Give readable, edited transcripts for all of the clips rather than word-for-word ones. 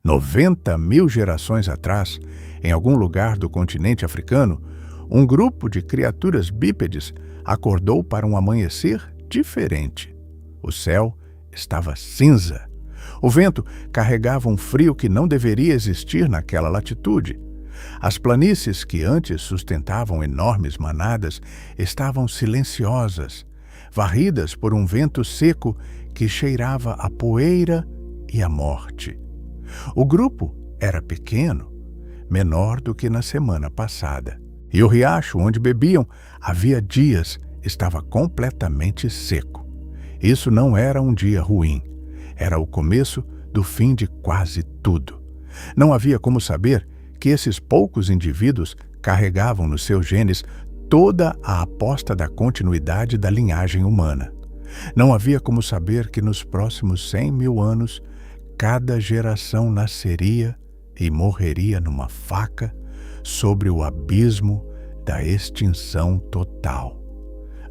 90 mil gerações atrás, em algum lugar do continente africano, um grupo de criaturas bípedes acordou para um amanhecer diferente. O céu estava cinza. O vento carregava um frio que não deveria existir naquela latitude. As planícies que antes sustentavam enormes manadas estavam silenciosas, varridas por um vento seco que cheirava a poeira e a morte. O grupo era pequeno, menor do que na semana passada, e o riacho onde bebiam havia dias estava completamente seco. Isso não era um dia ruim, era o começo do fim de quase tudo. Não havia como saber que esses poucos indivíduos carregavam nos seus genes toda a aposta da continuidade da linhagem humana. Não havia como saber que nos próximos 100 mil anos, cada geração nasceria e morreria numa faca sobre o abismo da extinção total.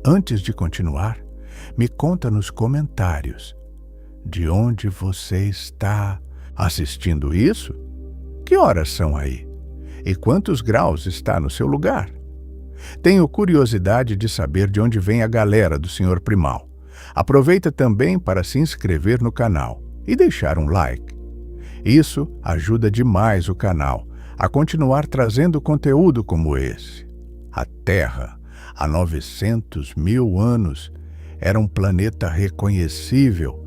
Antes de continuar, me conta nos comentários de onde você está assistindo isso? Que horas são aí? E quantos graus está no seu lugar? Tenho curiosidade de saber de onde vem a galera do Sr. Primal. Aproveita também para se inscrever no canal e deixar um like. Isso ajuda demais o canal a continuar trazendo conteúdo como esse. A Terra, há 900 mil anos, era um planeta reconhecível,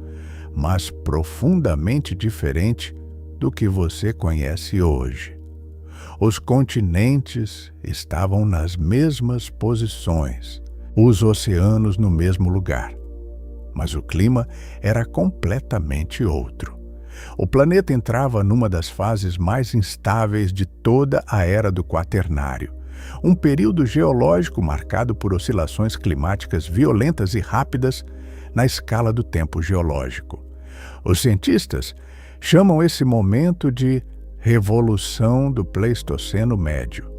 mas profundamente diferente do que você conhece hoje. Os continentes estavam nas mesmas posições, os oceanos no mesmo lugar, mas o clima era completamente outro. O planeta entrava numa das fases mais instáveis de toda a Era do Quaternário, um período geológico marcado por oscilações climáticas violentas e rápidas na escala do tempo geológico. Os cientistas chamam esse momento de Revolução do Pleistoceno Médio.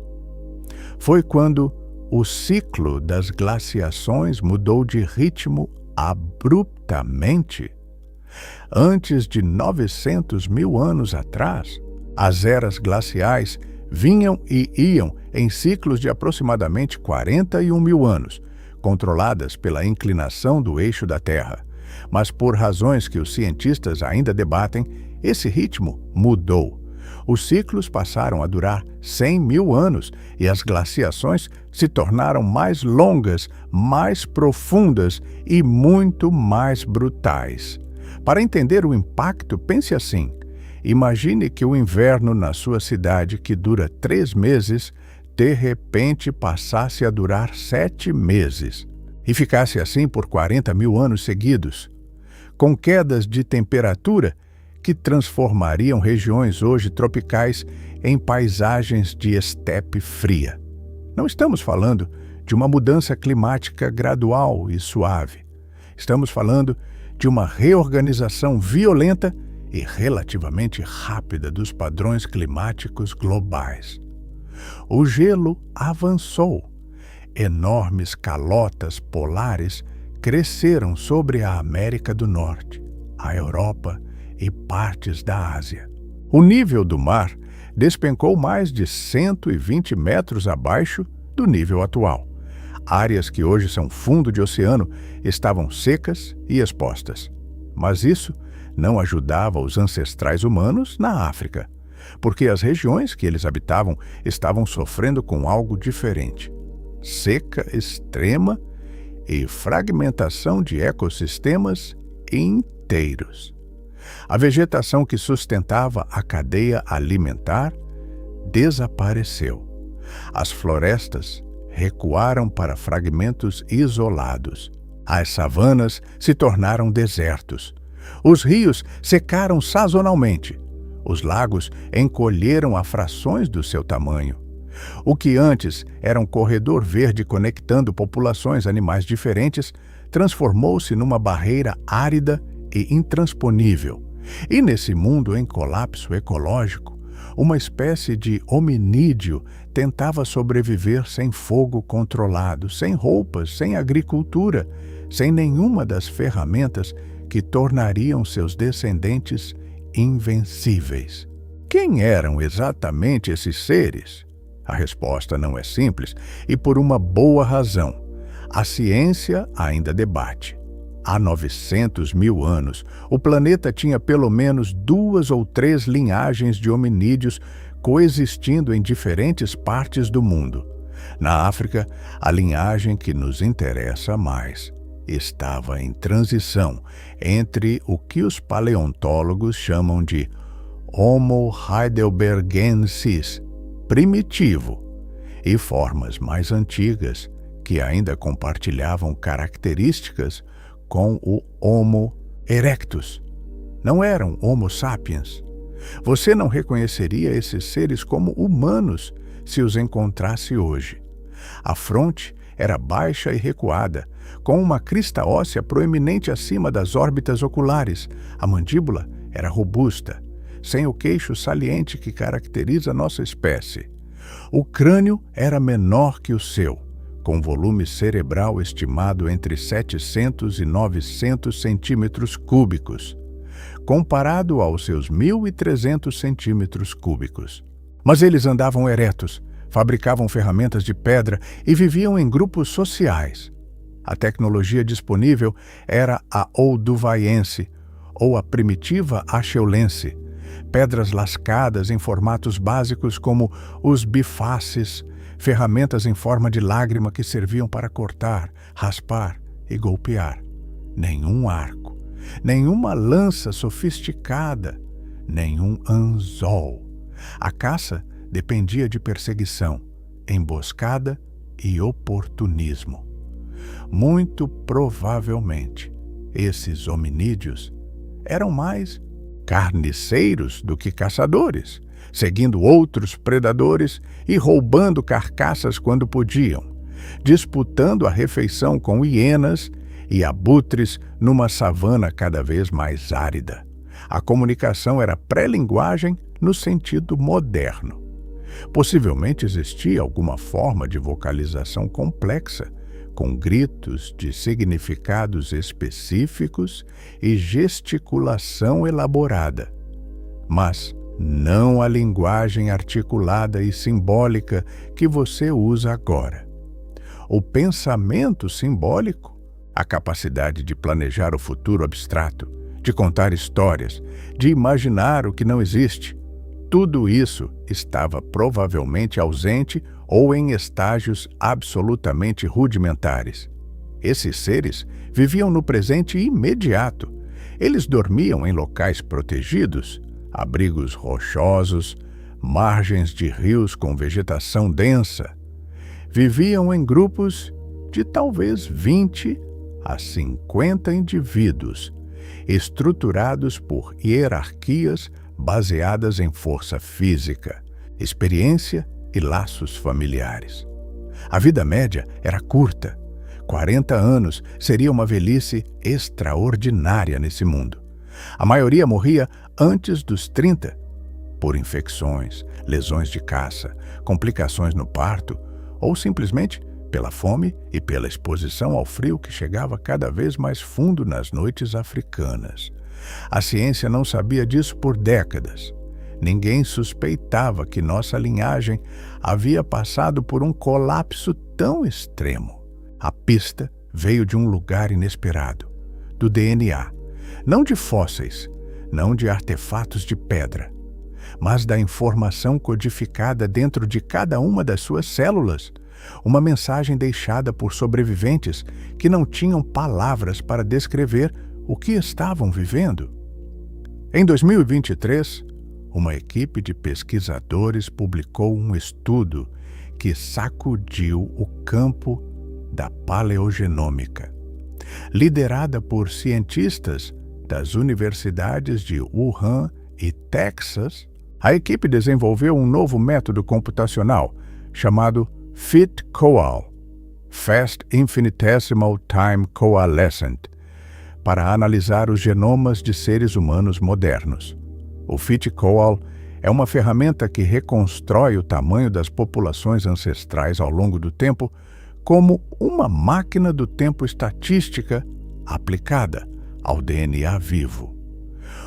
Foi quando o ciclo das glaciações mudou de ritmo abruptamente. Antes de 900 mil anos atrás, as eras glaciais vinham e iam em ciclos de aproximadamente 41 mil anos, controladas pela inclinação do eixo da Terra. Mas por razões que os cientistas ainda debatem, esse ritmo mudou. Os ciclos passaram a durar 100 mil anos e as glaciações se tornaram mais longas, mais profundas e muito mais brutais. Para entender o impacto, pense assim. Imagine que o inverno na sua cidade, que dura 3 meses, de repente passasse a durar 7 meses. E ficasse assim por 40 mil anos seguidos, com quedas de temperatura que transformariam regiões hoje tropicais em paisagens de estepe fria. Não estamos falando de uma mudança climática gradual e suave. Estamos falando de uma reorganização violenta e relativamente rápida dos padrões climáticos globais. O gelo avançou. Enormes calotas polares cresceram sobre a América do Norte, a Europa e partes da Ásia. O nível do mar despencou mais de 120 metros abaixo do nível atual. Áreas que hoje são fundo de oceano estavam secas e expostas. Mas isso não ajudava os ancestrais humanos na África, porque as regiões que eles habitavam estavam sofrendo com algo diferente: seca extrema e fragmentação de ecossistemas inteiros. A vegetação que sustentava a cadeia alimentar desapareceu. As florestas recuaram para fragmentos isolados. As savanas se tornaram desertos. Os rios secaram sazonalmente. Os lagos encolheram a frações do seu tamanho. O que antes era um corredor verde conectando populações animais diferentes transformou-se numa barreira árida e intransponível. E nesse mundo em colapso ecológico, uma espécie de hominídeo tentava sobreviver sem fogo controlado, sem roupas, sem agricultura, sem nenhuma das ferramentas que tornariam seus descendentes invencíveis. quem eram exatamente esses seres? A resposta não é simples e por uma boa razão. A ciência ainda debate. Há 900 mil anos, o planeta tinha pelo menos 2 ou 3 linhagens de hominídeos coexistindo em diferentes partes do mundo. Na África, a linhagem que nos interessa mais estava em transição entre o que os paleontólogos chamam de Homo heidelbergensis, primitivo, e formas mais antigas que ainda compartilhavam características com o Homo erectus. Não eram Homo sapiens. Você não reconheceria esses seres como humanos se os encontrasse hoje. A fronte era baixa e recuada, com uma crista óssea proeminente acima das órbitas oculares. A mandíbula era robusta, sem o queixo saliente que caracteriza nossa espécie. O crânio era menor que o seu, com volume cerebral estimado entre 700 e 900 centímetros cúbicos, comparado aos seus 1.300 centímetros cúbicos. Mas eles andavam eretos, fabricavam ferramentas de pedra e viviam em grupos sociais. A tecnologia disponível era a olduvaiense, ou a primitiva acheulense, pedras lascadas em formatos básicos como os bifaces, ferramentas em forma de lágrima que serviam para cortar, raspar e golpear. Nenhum arco, nenhuma lança sofisticada, nenhum anzol. A caça dependia de perseguição, emboscada e oportunismo. Muito provavelmente, esses hominídeos eram mais carniceiros do que caçadores, seguindo outros predadores e roubando carcaças quando podiam, disputando a refeição com hienas e abutres numa savana cada vez mais árida. A comunicação era pré-linguagem no sentido moderno. Possivelmente existia alguma forma de vocalização complexa, com gritos de significados específicos e gesticulação elaborada, mas não a linguagem articulada e simbólica que você usa agora. O pensamento simbólico, a capacidade de planejar o futuro abstrato, de contar histórias, de imaginar o que não existe, tudo isso estava provavelmente ausente ou em estágios absolutamente rudimentares. Esses seres viviam no presente imediato. Eles dormiam em locais protegidos, abrigos rochosos, margens de rios com vegetação densa. Viviam em grupos de talvez 20 a 50 indivíduos, estruturados por hierarquias baseadas em força física, experiência e laços familiares. A vida média era curta. 40 anos seria uma velhice extraordinária nesse mundo. A maioria morria antes dos 30, por infecções, lesões de caça, complicações no parto ou simplesmente pela fome e pela exposição ao frio que chegava cada vez mais fundo nas noites africanas. A ciência não sabia disso por décadas. Ninguém suspeitava que nossa linhagem havia passado por um colapso tão extremo. A pista veio de um lugar inesperado, do DNA, não de fósseis, não de artefatos de pedra, mas da informação codificada dentro de cada uma das suas células, uma mensagem deixada por sobreviventes que não tinham palavras para descrever o que estavam vivendo. Em 2023, uma equipe de pesquisadores publicou um estudo que sacudiu o campo da paleogenômica. Liderada por cientistas das universidades de Wuhan e Texas, a equipe desenvolveu um novo método computacional chamado FIT-COAL, Fast Infinitesimal Time Coalescent, para analisar os genomas de seres humanos modernos. O FIT-COAL é uma ferramenta que reconstrói o tamanho das populações ancestrais ao longo do tempo como uma máquina do tempo estatística aplicada ao DNA vivo.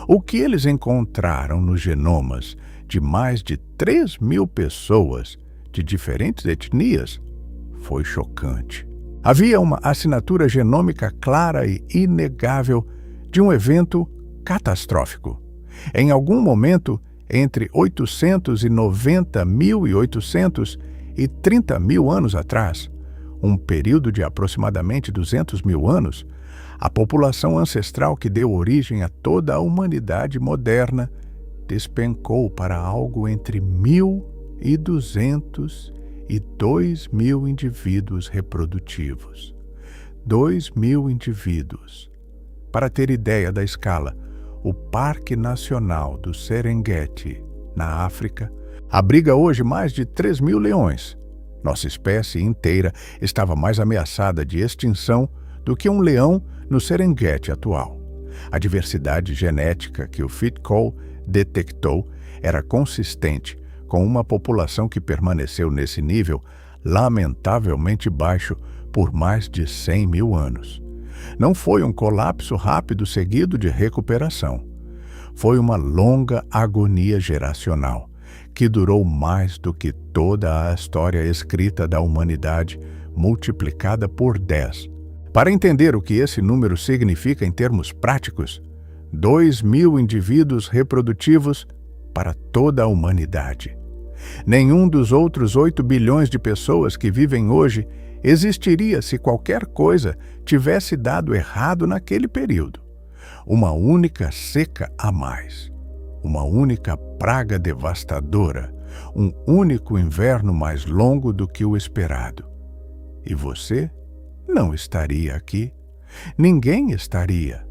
O que eles encontraram nos genomas de mais de 3.000 pessoas de diferentes etnias foi chocante. Havia uma assinatura genômica clara e inegável de um evento catastrófico. Em algum momento, entre 890.000 e 830.000 anos atrás, um período de aproximadamente 200.000 anos, a população ancestral que deu origem a toda a humanidade moderna despencou para algo entre 1.200 e 2.000 indivíduos reprodutivos. 2.000 indivíduos. Para ter ideia da escala, o Parque Nacional do Serengeti, na África, abriga hoje mais de 3.000 leões. Nossa espécie inteira estava mais ameaçada de extinção do que um leão no Serengeti atual. A diversidade genética que o Fitchko detectou era consistente com uma população que permaneceu nesse nível lamentavelmente baixo por mais de 100.000 anos. Não foi um colapso rápido seguido de recuperação. Foi uma longa agonia geracional, que durou mais do que toda a história escrita da humanidade, multiplicada por 10. Para entender o que esse número significa em termos práticos, 2.000 indivíduos reprodutivos para toda a humanidade. Nenhum dos outros 8 bilhões de pessoas que vivem hoje existiria se qualquer coisa tivesse dado errado naquele período. Uma única seca a mais, uma única praga devastadora, um único inverno mais longo do que o esperado. E você não estaria aqui. Ninguém estaria.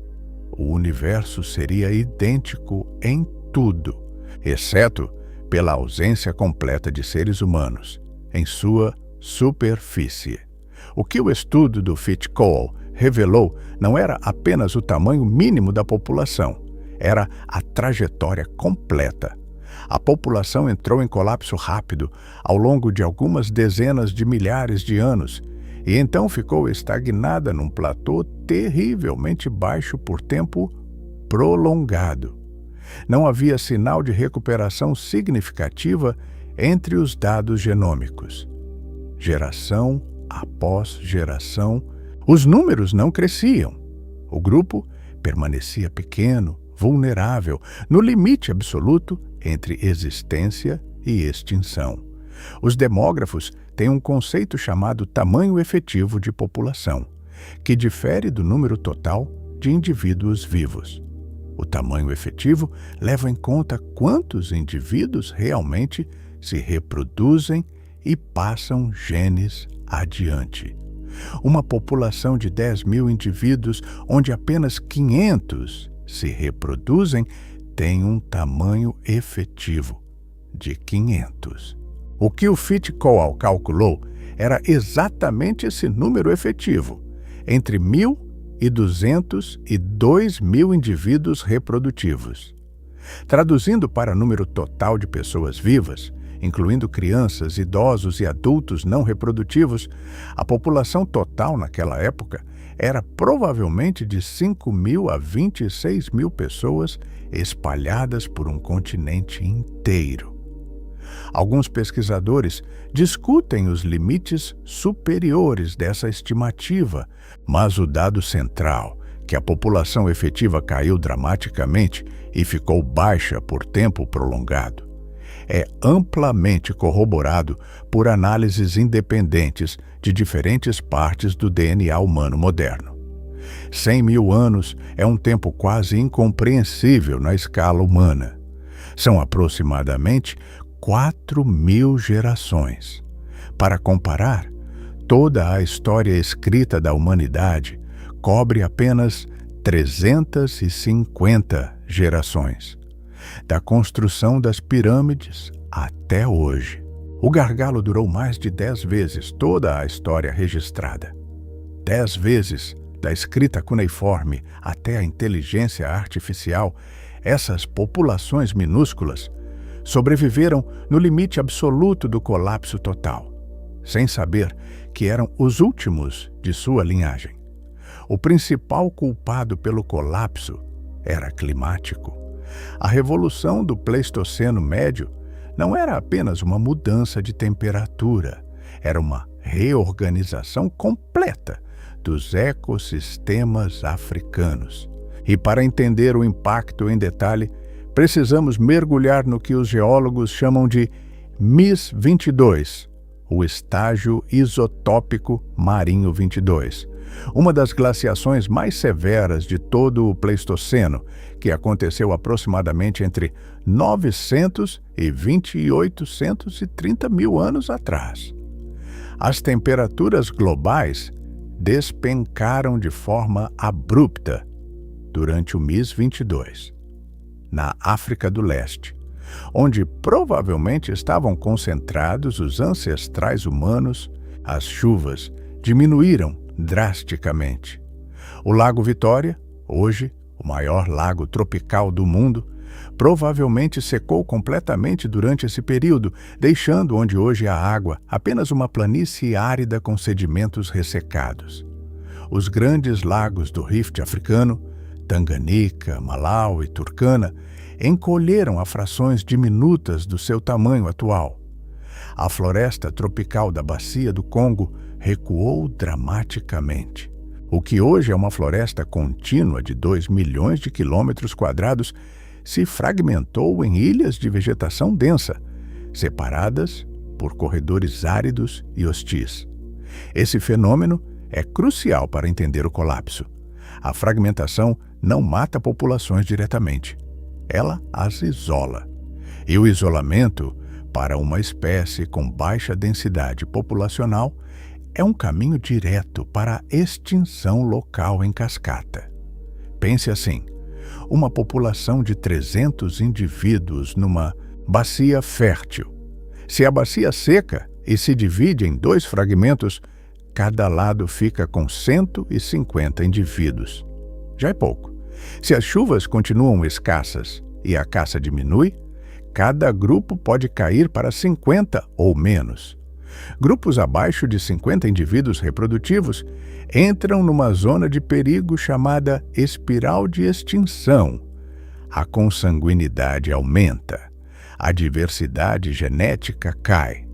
O universo seria idêntico em tudo, exceto pela ausência completa de seres humanos em sua superfície. O que o estudo do Fitchko revelou não era apenas o tamanho mínimo da população, era a trajetória completa. A população entrou em colapso rápido ao longo de algumas dezenas de milhares de anos e então ficou estagnada num platô terrivelmente baixo por tempo prolongado. Não havia sinal de recuperação significativa entre os dados genômicos. Geração após geração, os números não cresciam. O grupo permanecia pequeno, vulnerável, no limite absoluto entre existência e extinção. Os demógrafos têm um conceito chamado tamanho efetivo de população, que difere do número total de indivíduos vivos. O tamanho efetivo leva em conta quantos indivíduos realmente se reproduzem e passam genes adiante. Uma população de 10.000 indivíduos, onde apenas 500 se reproduzem, tem um tamanho efetivo de 500. O que o Fitchko calculou era exatamente esse número efetivo, entre 1.200 e 2.000 indivíduos reprodutivos. Traduzindo para número total de pessoas vivas, incluindo crianças, idosos e adultos não reprodutivos, a população total naquela época era provavelmente de 5.000 a 26.000 pessoas espalhadas por um continente inteiro. Alguns pesquisadores discutem os limites superiores dessa estimativa, mas o dado central, que a população efetiva caiu dramaticamente e ficou baixa por tempo prolongado, é amplamente corroborado por análises independentes de diferentes partes do DNA humano moderno. 100.000 anos é um tempo quase incompreensível na escala humana. São aproximadamente 4.000 gerações. Para comparar, toda a história escrita da humanidade cobre apenas 350 gerações. Da construção das pirâmides até hoje. O gargalo durou mais de 10 vezes toda a história registrada. 10 vezes, da escrita cuneiforme até a inteligência artificial, essas populações minúsculas sobreviveram no limite absoluto do colapso total, sem saber que eram os últimos de sua linhagem. O principal culpado pelo colapso era climático. A revolução do Pleistoceno Médio não era apenas uma mudança de temperatura, era uma reorganização completa dos ecossistemas africanos. E para entender o impacto em detalhe, precisamos mergulhar no que os geólogos chamam de MIS 22, o estágio isotópico marinho 22, uma das glaciações mais severas de todo o Pleistoceno, que aconteceu aproximadamente entre 900 e 2830 mil anos atrás. As temperaturas globais despencaram de forma abrupta durante o MIS 22, na África do Leste, onde provavelmente estavam concentrados os ancestrais humanos. As chuvas diminuíram drasticamente. O Lago Vitória, hoje o maior lago tropical do mundo, provavelmente secou completamente durante esse período, deixando onde hoje há água apenas uma planície árida com sedimentos ressecados. Os grandes lagos do Rift africano, Tanganica, Malau e Turkana, encolheram a frações diminutas do seu tamanho atual. A floresta tropical da Bacia do Congo recuou dramaticamente. O que hoje é uma floresta contínua de 2 milhões de quilômetros quadrados se fragmentou em ilhas de vegetação densa, separadas por corredores áridos e hostis. Esse fenômeno é crucial para entender o colapso. A fragmentação não mata populações diretamente. Ela as isola. E o isolamento, para uma espécie com baixa densidade populacional, é um caminho direto para a extinção local em cascata. Pense assim: uma população de 300 indivíduos numa bacia fértil. Se a bacia seca e se divide em 2 fragmentos, cada lado fica com 150 indivíduos. Já é pouco. Se as chuvas continuam escassas e a caça diminui, cada grupo pode cair para 50 ou menos. Grupos abaixo de 50 indivíduos reprodutivos entram numa zona de perigo chamada espiral de extinção. A consanguinidade aumenta, a diversidade genética cai,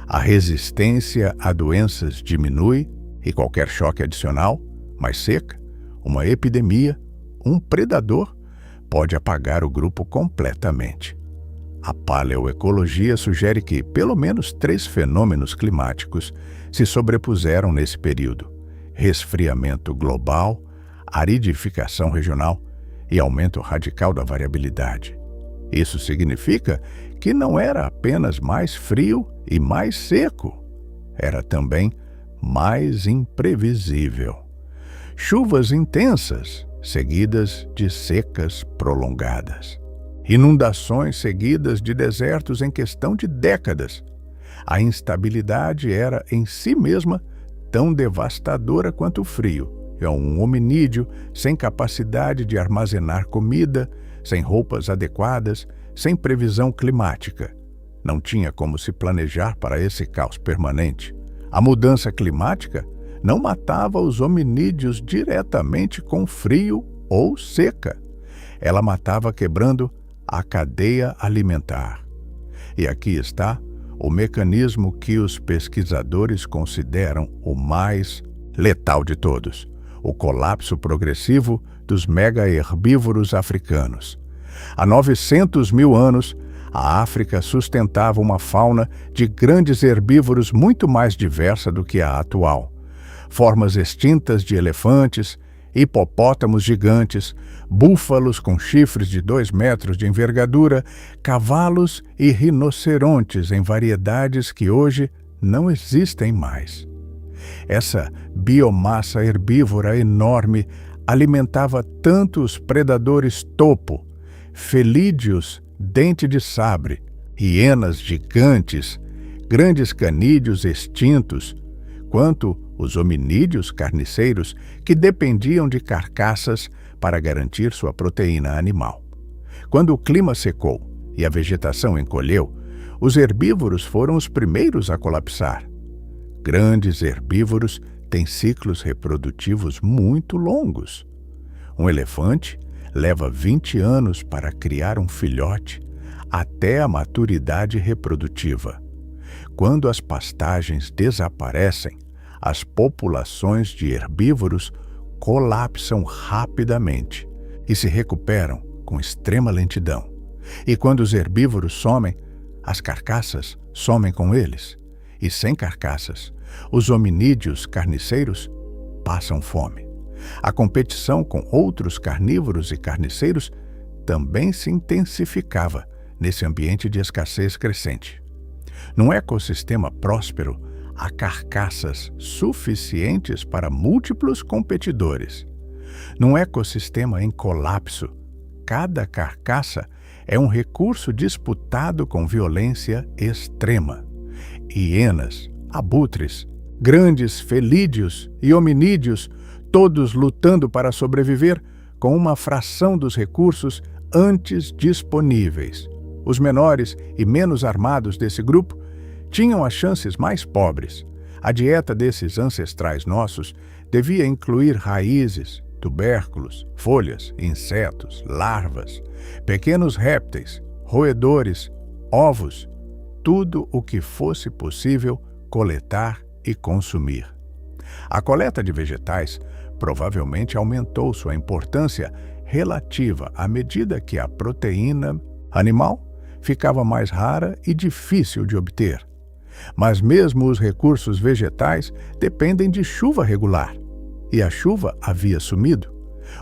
a resistência a doenças diminui e qualquer choque adicional, mais seca, uma epidemia, um predador, pode apagar o grupo completamente. A paleoecologia sugere que pelo menos 3 fenômenos climáticos se sobrepuseram nesse período: resfriamento global, aridificação regional e aumento radical da variabilidade. Isso significa que não era apenas mais frio e mais seco, era também mais imprevisível. Chuvas intensas, seguidas de secas prolongadas. Inundações seguidas de desertos em questão de décadas. A instabilidade era, em si mesma, tão devastadora quanto o frio. É um hominídeo sem capacidade de armazenar comida, sem roupas adequadas, sem previsão climática. Não tinha como se planejar para esse caos permanente. A mudança climática não matava os hominídeos diretamente com frio ou seca. Ela matava quebrando a cadeia alimentar. E aqui está o mecanismo que os pesquisadores consideram o mais letal de todos: o colapso progressivo dos mega-herbívoros africanos. Há 900 mil anos, a África sustentava uma fauna de grandes herbívoros muito mais diversa do que a atual. Formas extintas de elefantes, hipopótamos gigantes, búfalos com chifres de 2 metros de envergadura, cavalos e rinocerontes em variedades que hoje não existem mais. Essa biomassa herbívora enorme alimentava tanto os predadores topo, felídeos dente de sabre, hienas gigantes, grandes canídeos extintos, quanto os hominídeos carniceiros que dependiam de carcaças para garantir sua proteína animal. Quando o clima secou e a vegetação encolheu, os herbívoros foram os primeiros a colapsar. Grandes herbívoros têm ciclos reprodutivos muito longos. Um elefante Leva 20 anos para criar um filhote até a maturidade reprodutiva. Quando as pastagens desaparecem, as populações de herbívoros colapsam rapidamente e se recuperam com extrema lentidão. E quando os herbívoros somem, as carcaças somem com eles. E sem carcaças, os hominídeos carniceiros passam fome. A competição com outros carnívoros e carniceiros também se intensificava nesse ambiente de escassez crescente. Num ecossistema próspero, há carcaças suficientes para múltiplos competidores. Num ecossistema em colapso, cada carcaça é um recurso disputado com violência extrema. Hienas, abutres, grandes felídeos e hominídeos, todos lutando para sobreviver com uma fração dos recursos antes disponíveis. Os menores e menos armados desse grupo tinham as chances mais pobres. A dieta desses ancestrais nossos devia incluir raízes, tubérculos, folhas, insetos, larvas, pequenos répteis, roedores, ovos, tudo o que fosse possível coletar e consumir. A coleta de vegetais provavelmente aumentou sua importância relativa à medida que a proteína animal ficava mais rara e difícil de obter. Mas mesmo os recursos vegetais dependem de chuva regular, e a chuva havia sumido.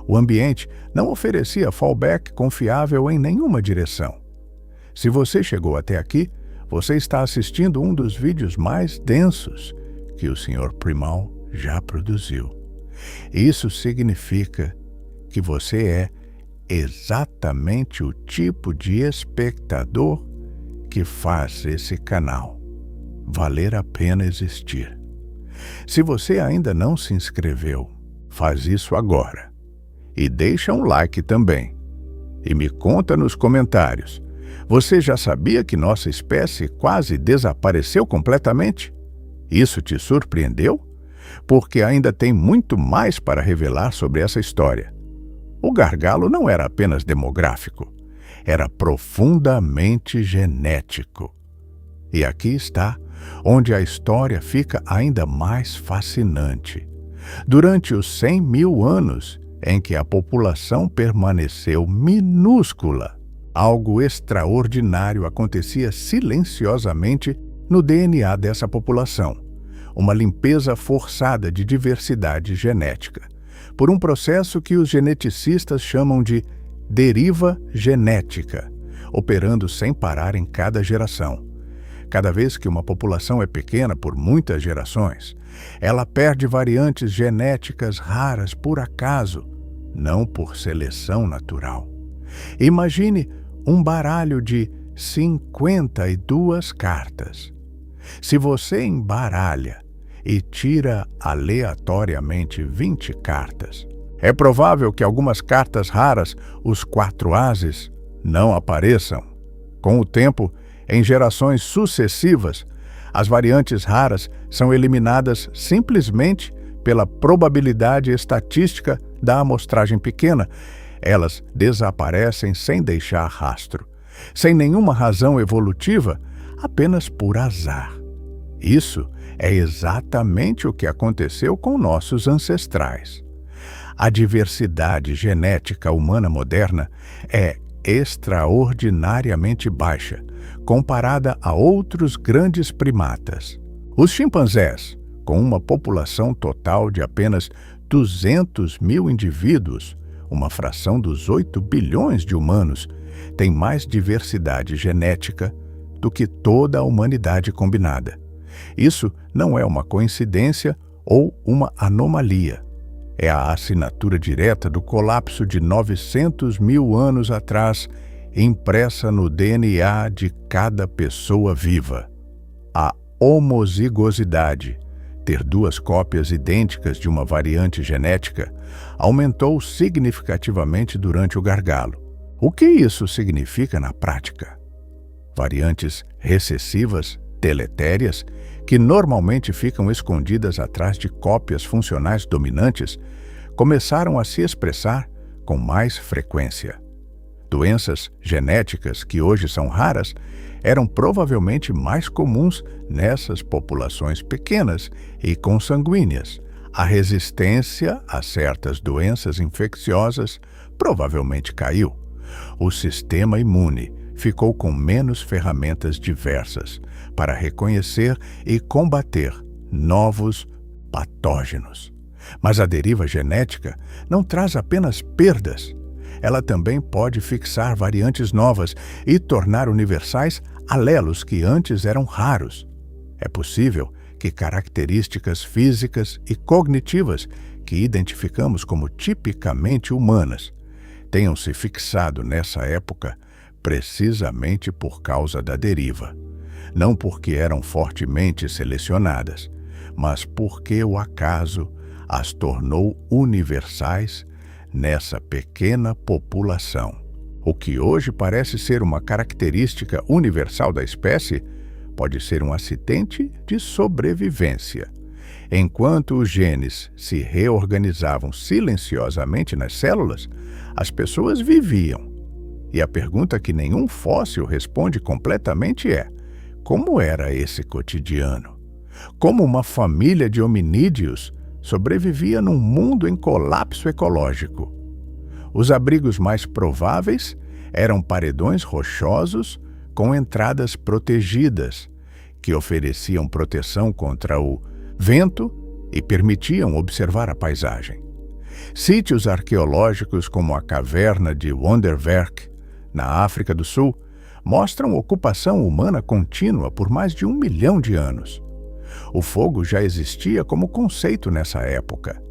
O ambiente não oferecia fallback confiável em nenhuma direção. Se você chegou até aqui, você está assistindo um dos vídeos mais densos que o Sr. Primal já produziu. Isso significa que você é exatamente o tipo de espectador que faz esse canal valer a pena existir. Se você ainda não se inscreveu, faz isso agora. E deixa um like também. E me conta nos comentários, você já sabia que nossa espécie quase desapareceu completamente? Isso te surpreendeu? Porque ainda tem muito mais para revelar sobre essa história. O gargalo não era apenas demográfico, era profundamente genético. E aqui está onde a história fica ainda mais fascinante. Durante os 100 mil anos em que a população permaneceu minúscula, algo extraordinário acontecia silenciosamente no DNA dessa população. Uma limpeza forçada de diversidade genética, por um processo que os geneticistas chamam de deriva genética, operando sem parar em cada geração. Cada vez que uma população é pequena por muitas gerações, ela perde variantes genéticas raras por acaso, não por seleção natural. Imagine um baralho de 52 cartas. Se você embaralha e tira aleatoriamente 20 cartas, é provável que algumas cartas raras, os 4 ases, não apareçam. Com o tempo, em gerações sucessivas, as variantes raras são eliminadas simplesmente pela probabilidade estatística da amostragem pequena. Elas desaparecem sem deixar rastro, sem nenhuma razão evolutiva, apenas por azar. Isso é exatamente o que aconteceu com nossos ancestrais. A diversidade genética humana moderna é extraordinariamente baixa, comparada a outros grandes primatas. Os chimpanzés, com uma população total de apenas 200 mil indivíduos, uma fração dos 8 bilhões de humanos, têm mais diversidade genética do que toda a humanidade combinada. Isso não é uma coincidência ou uma anomalia. É a assinatura direta do colapso de 900 mil anos atrás, impressa no DNA de cada pessoa viva. A homozigosidade, ter 2 cópias idênticas de uma variante genética, aumentou significativamente durante o gargalo. O que isso significa na prática? Variantes recessivas, deletérias, que normalmente ficam escondidas atrás de cópias funcionais dominantes, começaram a se expressar com mais frequência. Doenças genéticas que hoje são raras eram provavelmente mais comuns nessas populações pequenas e consanguíneas. A resistência a certas doenças infecciosas provavelmente caiu. O sistema imune ficou com menos ferramentas diversas para reconhecer e combater novos patógenos. Mas a deriva genética não traz apenas perdas. Ela também pode fixar variantes novas e tornar universais alelos que antes eram raros. É possível que características físicas e cognitivas que identificamos como tipicamente humanas tenham se fixado nessa época precisamente por causa da deriva. Não porque eram fortemente selecionadas, mas porque o acaso as tornou universais nessa pequena população. O que hoje parece ser uma característica universal da espécie pode ser um acidente de sobrevivência. Enquanto os genes se reorganizavam silenciosamente nas células, as pessoas viviam. E a pergunta que nenhum fóssil responde completamente é: como era esse cotidiano? Como uma família de hominídeos sobrevivia num mundo em colapso ecológico? Os abrigos mais prováveis eram paredões rochosos com entradas protegidas, que ofereciam proteção contra o vento e permitiam observar a paisagem. Sítios arqueológicos como a caverna de Wonderwerk, na África do Sul, mostram ocupação humana contínua por mais de 1 milhão de anos. O fogo já existia como conceito nessa época.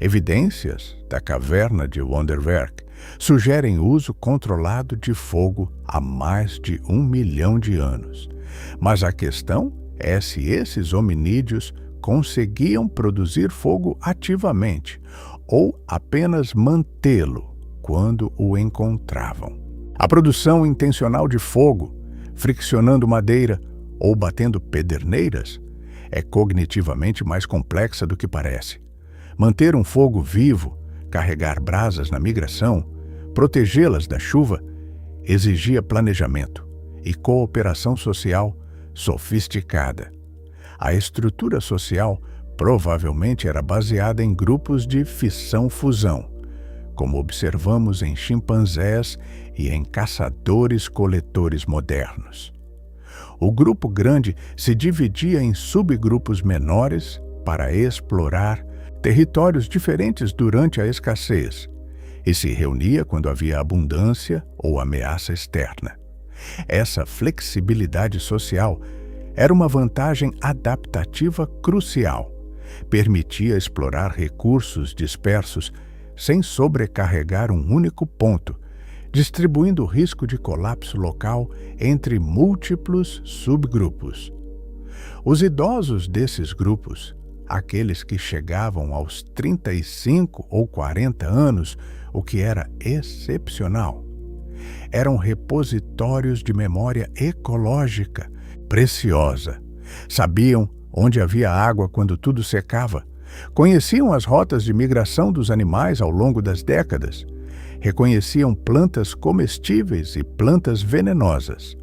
Evidências da caverna de Wonderwerk sugerem uso controlado de fogo há mais de 1 milhão de anos. Mas a questão é se esses hominídeos conseguiam produzir fogo ativamente ou apenas mantê-lo quando o encontravam. A produção intencional de fogo, friccionando madeira ou batendo pederneiras, é cognitivamente mais complexa do que parece. Manter um fogo vivo, carregar brasas na migração, protegê-las da chuva, exigia planejamento e cooperação social sofisticada. A estrutura social provavelmente era baseada em grupos de fissão-fusão, como observamos em chimpanzés e em caçadores-coletores modernos. O grupo grande se dividia em subgrupos menores para explorar territórios diferentes durante a escassez e se reunia quando havia abundância ou ameaça externa. Essa flexibilidade social era uma vantagem adaptativa crucial. Permitia explorar recursos dispersos sem sobrecarregar um único ponto, distribuindo o risco de colapso local entre múltiplos subgrupos. Os idosos desses grupos, aqueles que chegavam aos 35 ou 40 anos, o que era excepcional, eram repositórios de memória ecológica preciosa. Sabiam onde havia água quando tudo secava, conheciam as rotas de migração dos animais ao longo das décadas, reconheciam plantas comestíveis e plantas venenosas,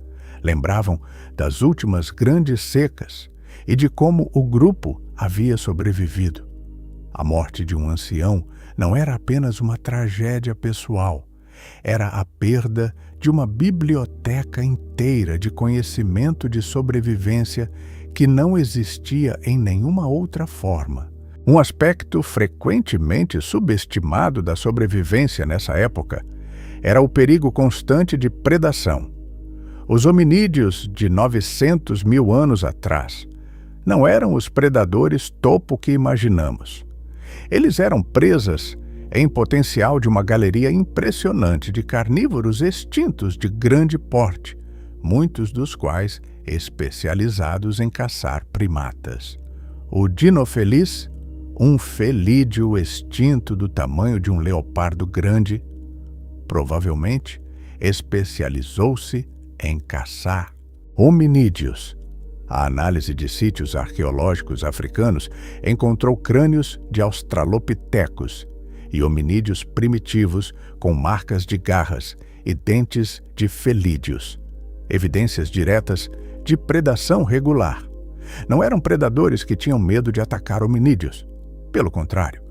lembravam das últimas grandes secas e de como o grupo havia sobrevivido. A morte de um ancião não era apenas uma tragédia pessoal, era a perda de uma biblioteca inteira de conhecimento de sobrevivência que não existia em nenhuma outra forma. Um aspecto frequentemente subestimado da sobrevivência nessa época era o perigo constante de predação. Os hominídeos de 900 mil anos atrás não eram os predadores topo que imaginamos. Eles eram presas em potencial de uma galeria impressionante de carnívoros extintos de grande porte, muitos dos quais especializados em caçar primatas. O Dinofeliz, um felídeo extinto do tamanho de um leopardo grande, provavelmente especializou-se em caçar hominídeos. A análise de sítios arqueológicos africanos encontrou crânios de australopitecos e hominídeos primitivos com marcas de garras e dentes de felídeos, evidências diretas de predação regular. Não eram predadores que tinham medo de atacar hominídeos. Pelo contrário,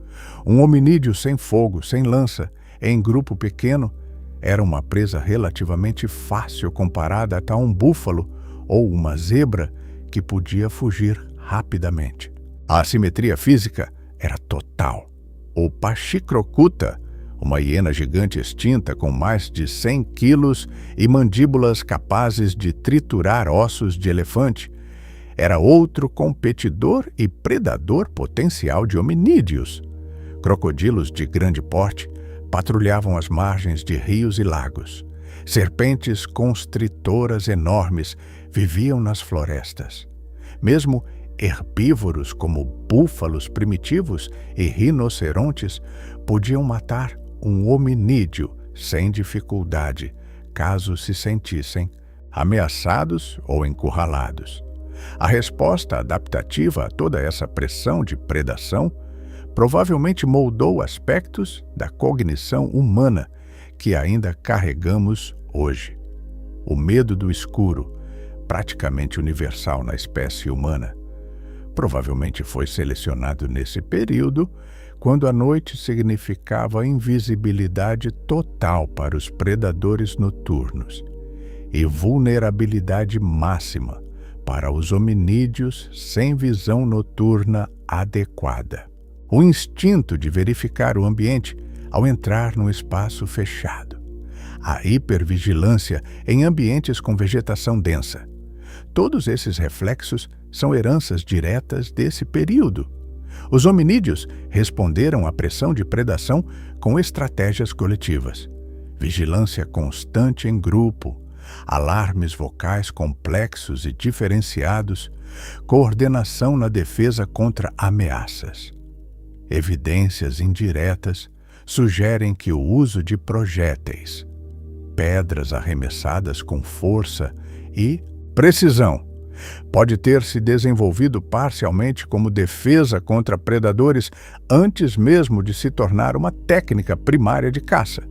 um hominídeo sem fogo, sem lança, em grupo pequeno, era uma presa relativamente fácil comparada a um búfalo ou uma zebra que podia fugir rapidamente. A assimetria física era total. O Pachyrhocutta, uma hiena gigante extinta com mais de 100 quilos e mandíbulas capazes de triturar ossos de elefante, era outro competidor e predador potencial de hominídeos. Crocodilos de grande porte patrulhavam as margens de rios e lagos. Serpentes constritoras enormes viviam nas florestas. Mesmo herbívoros como búfalos primitivos e rinocerontes podiam matar um hominídeo sem dificuldade, caso se sentissem ameaçados ou encurralados. A resposta adaptativa a toda essa pressão de predação provavelmente moldou aspectos da cognição humana que ainda carregamos hoje. O medo do escuro, praticamente universal na espécie humana, provavelmente foi selecionado nesse período, quando a noite significava invisibilidade total para os predadores noturnos e vulnerabilidade máxima para os hominídeos sem visão noturna adequada. O instinto de verificar o ambiente ao entrar num espaço fechado. A hipervigilância em ambientes com vegetação densa. Todos esses reflexos são heranças diretas desse período. Os hominídeos responderam à pressão de predação com estratégias coletivas. Vigilância constante em grupo, alarmes vocais complexos e diferenciados, coordenação na defesa contra ameaças. Evidências indiretas sugerem que o uso de projéteis, pedras arremessadas com força e precisão, pode ter se desenvolvido parcialmente como defesa contra predadores antes mesmo de se tornar uma técnica primária de caça.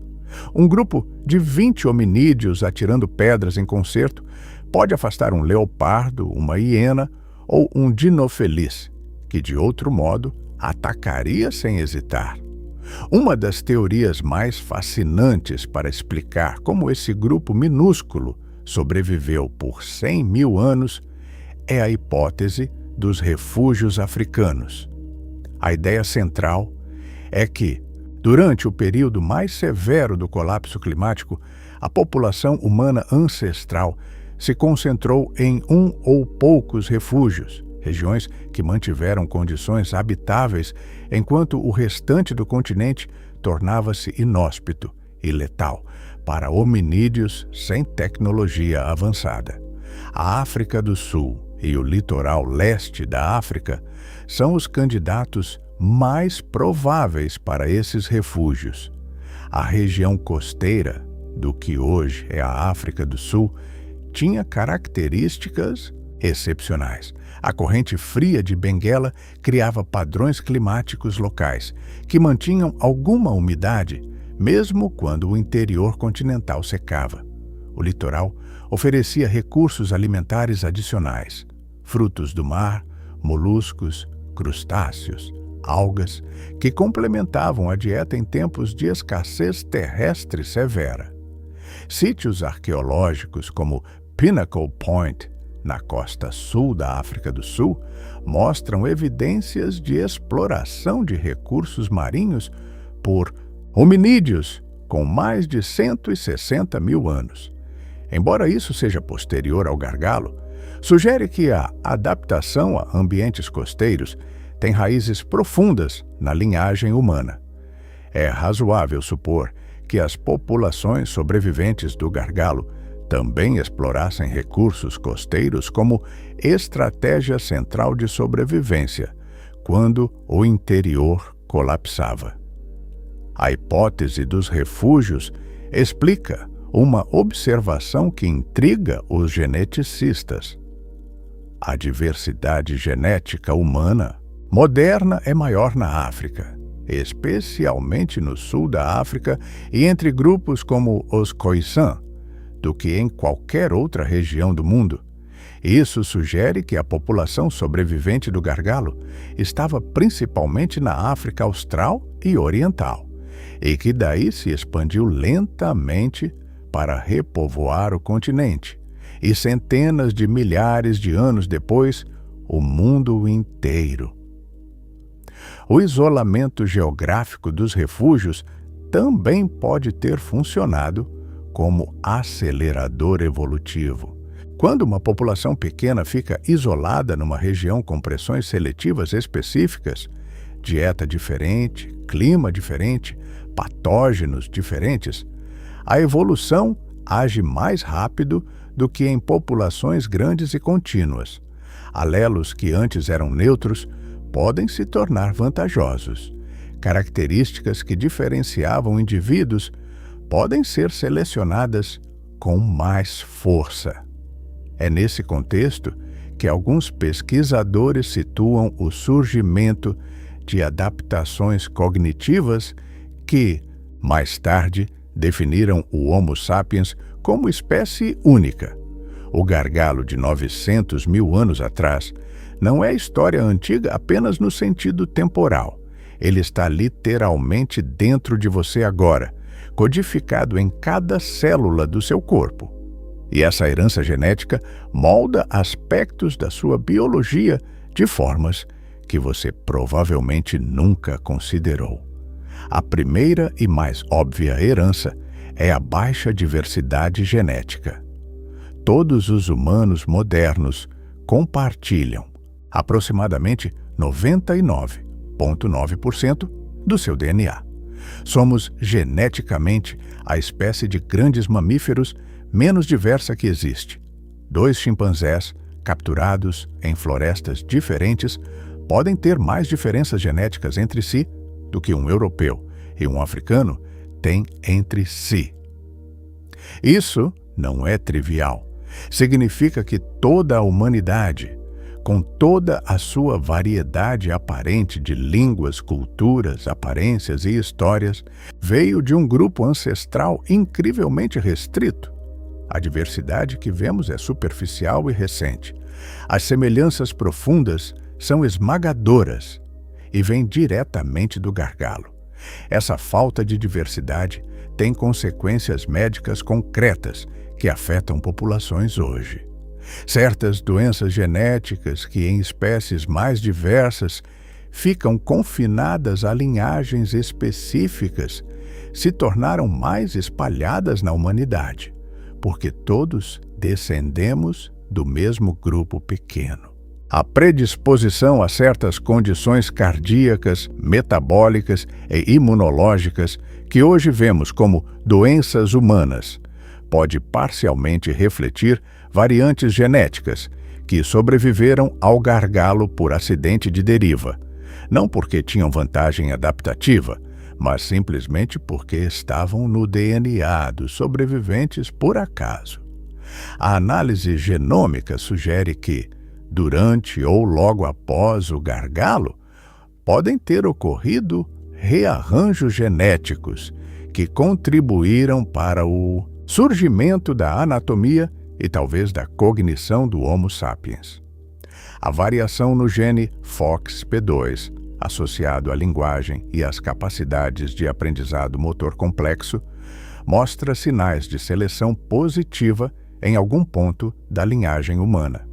Um grupo de 20 hominídeos atirando pedras em concerto pode afastar um leopardo, uma hiena ou um dinofeliz, que de outro modo atacaria sem hesitar. Uma das teorias mais fascinantes para explicar como esse grupo minúsculo sobreviveu por 100 mil anos é a hipótese dos refúgios africanos. A ideia central é que, durante o período mais severo do colapso climático, a população humana ancestral se concentrou em um ou poucos refúgios, regiões que mantiveram condições habitáveis enquanto o restante do continente tornava-se inóspito e letal para hominídeos sem tecnologia avançada. A África do Sul e o litoral leste da África são os candidatos mais prováveis para esses refúgios. A região costeira do que hoje é a África do Sul tinha características excepcionais. A corrente fria de Benguela criava padrões climáticos locais que mantinham alguma umidade, mesmo quando o interior continental secava. O litoral oferecia recursos alimentares adicionais, frutos do mar, moluscos, crustáceos, algas, que complementavam a dieta em tempos de escassez terrestre severa. Sítios arqueológicos como Pinnacle Point, na costa sul da África do Sul, mostram evidências de exploração de recursos marinhos por hominídeos com mais de 160 mil anos. Embora isso seja posterior ao gargalo, sugere que a adaptação a ambientes costeiros tem raízes profundas na linhagem humana. É razoável supor que as populações sobreviventes do gargalo também explorassem recursos costeiros como estratégia central de sobrevivência, quando o interior colapsava. A hipótese dos refúgios explica uma observação que intriga os geneticistas. A diversidade genética humana moderna é maior na África, especialmente no sul da África e entre grupos como os Khoisan, do que em qualquer outra região do mundo. Isso sugere que a população sobrevivente do gargalo estava principalmente na África Austral e Oriental, e que daí se expandiu lentamente para repovoar o continente, e centenas de milhares de anos depois, o mundo inteiro. O isolamento geográfico dos refúgios também pode ter funcionado como acelerador evolutivo. Quando uma população pequena fica isolada numa região com pressões seletivas específicas, dieta diferente, clima diferente, patógenos diferentes, a evolução age mais rápido do que em populações grandes e contínuas. Alelos que antes eram neutros podem se tornar vantajosos. Características que diferenciavam indivíduos podem ser selecionadas com mais força. É nesse contexto que alguns pesquisadores situam o surgimento de adaptações cognitivas que, mais tarde, definiram o Homo sapiens como espécie única. O gargalo de 900 mil anos atrás não é história antiga apenas no sentido temporal. Ele está literalmente dentro de você agora, codificado em cada célula do seu corpo. E essa herança genética molda aspectos da sua biologia de formas que você provavelmente nunca considerou. A primeira e mais óbvia herança é a baixa diversidade genética. Todos os humanos modernos compartilham aproximadamente 99,9% do seu DNA. Somos geneticamente a espécie de grandes mamíferos menos diversa que existe. 2 chimpanzés capturados em florestas diferentes podem ter mais diferenças genéticas entre si do que um europeu e um africano têm entre si. Isso não é trivial. Significa que toda a humanidade, com toda a sua variedade aparente de línguas, culturas, aparências e histórias, veio de um grupo ancestral incrivelmente restrito. A diversidade que vemos é superficial e recente. As semelhanças profundas são esmagadoras e vêm diretamente do gargalo. Essa falta de diversidade tem consequências médicas concretas que afetam populações hoje. Certas doenças genéticas que em espécies mais diversas ficam confinadas a linhagens específicas se tornaram mais espalhadas na humanidade, porque todos descendemos do mesmo grupo pequeno. A predisposição a certas condições cardíacas, metabólicas e imunológicas que hoje vemos como doenças humanas pode parcialmente refletir variantes genéticas que sobreviveram ao gargalo por acidente de deriva, não porque tinham vantagem adaptativa, mas simplesmente porque estavam no DNA dos sobreviventes por acaso. A análise genômica sugere que, durante ou logo após o gargalo, podem ter ocorrido rearranjos genéticos que contribuíram para o surgimento da anatomia e talvez da cognição do Homo sapiens. A variação no gene FOXP2, associado à linguagem e às capacidades de aprendizado motor complexo, mostra sinais de seleção positiva em algum ponto da linhagem humana.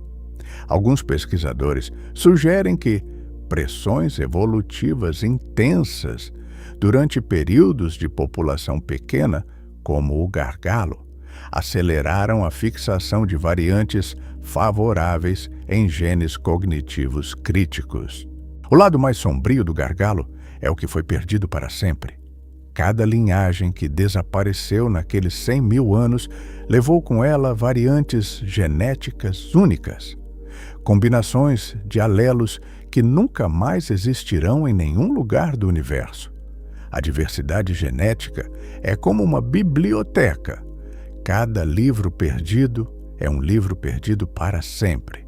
Alguns pesquisadores sugerem que pressões evolutivas intensas durante períodos de população pequena, como o gargalo, aceleraram a fixação de variantes favoráveis em genes cognitivos críticos. O lado mais sombrio do gargalo é o que foi perdido para sempre. Cada linhagem que desapareceu naqueles 100 mil anos levou com ela variantes genéticas únicas, combinações de alelos que nunca mais existirão em nenhum lugar do universo. A diversidade genética é como uma biblioteca. Cada livro perdido é um livro perdido para sempre.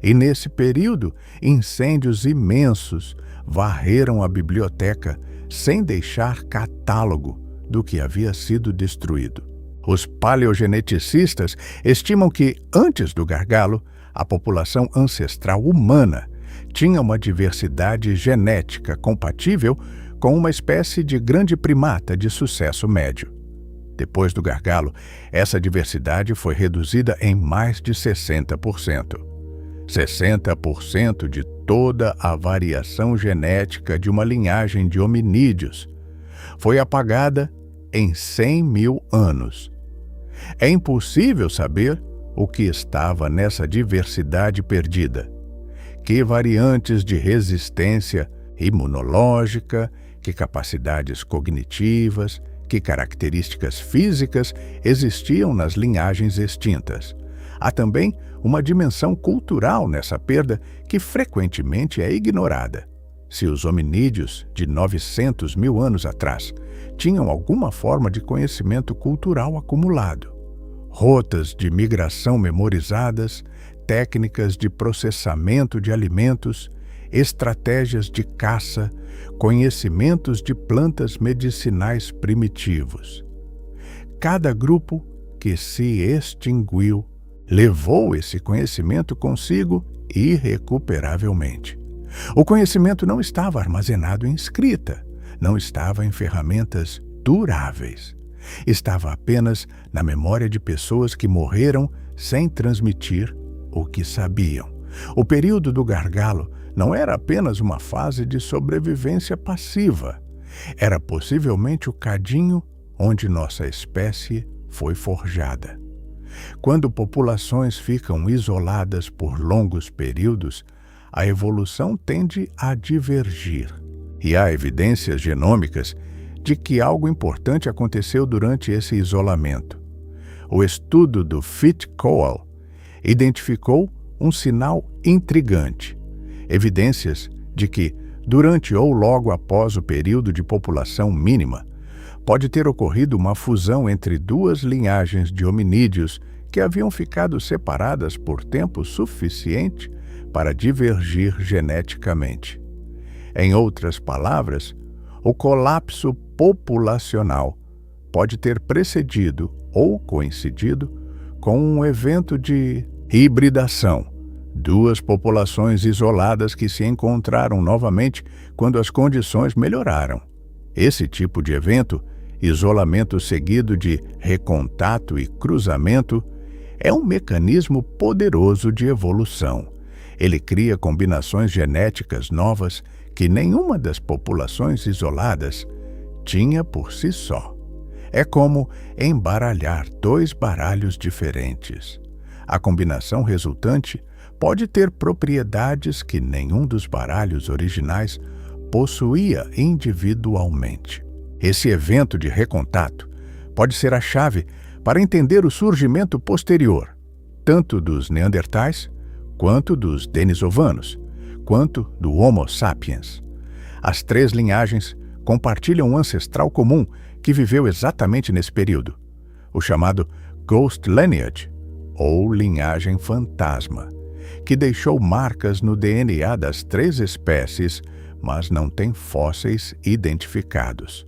E nesse período, incêndios imensos varreram a biblioteca sem deixar catálogo do que havia sido destruído. Os paleogeneticistas estimam que, antes do gargalo, a população ancestral humana tinha uma diversidade genética compatível com uma espécie de grande primata de sucesso médio. Depois do gargalo, essa diversidade foi reduzida em mais de 60%. 60% de toda a variação genética de uma linhagem de hominídeos foi apagada em 100 mil anos. É impossível saber o que estava nessa diversidade perdida. Que variantes de resistência imunológica, que capacidades cognitivas, que características físicas existiam nas linhagens extintas. Há também uma dimensão cultural nessa perda que frequentemente é ignorada. Se os hominídeos de 900 mil anos atrás tinham alguma forma de conhecimento cultural acumulado, rotas de migração memorizadas, técnicas de processamento de alimentos, estratégias de caça, conhecimentos de plantas medicinais primitivos. Cada grupo que se extinguiu levou esse conhecimento consigo irrecuperavelmente. O conhecimento não estava armazenado em escrita, não estava em ferramentas duráveis. Estava apenas na memória de pessoas que morreram sem transmitir o que sabiam. O período do gargalo não era apenas uma fase de sobrevivência passiva. Era possivelmente o cadinho onde nossa espécie foi forjada. Quando populações ficam isoladas por longos períodos, a evolução tende a divergir. E há evidências genômicas de que algo importante aconteceu durante esse isolamento. O estudo do Fitch-Coal identificou um sinal intrigante. Evidências de que, durante ou logo após o período de população mínima, pode ter ocorrido uma fusão entre duas linhagens de hominídeos que haviam ficado separadas por tempo suficiente para divergir geneticamente. Em outras palavras, o colapso populacional pode ter precedido ou coincidido com um evento de hibridação, duas populações isoladas que se encontraram novamente quando as condições melhoraram. Esse tipo de evento, isolamento seguido de recontato e cruzamento, é um mecanismo poderoso de evolução. Ele cria combinações genéticas novas que nenhuma das populações isoladas tinha por si só. É como embaralhar dois baralhos diferentes. A combinação resultante pode ter propriedades que nenhum dos baralhos originais possuía individualmente. Esse evento de recontato pode ser a chave para entender o surgimento posterior, tanto dos neandertais, quanto dos denisovanos, quanto do Homo sapiens. As três linhagens compartilham um ancestral comum que viveu exatamente nesse período, o chamado Ghost Lineage, ou linhagem fantasma, que deixou marcas no DNA das três espécies, mas não tem fósseis identificados.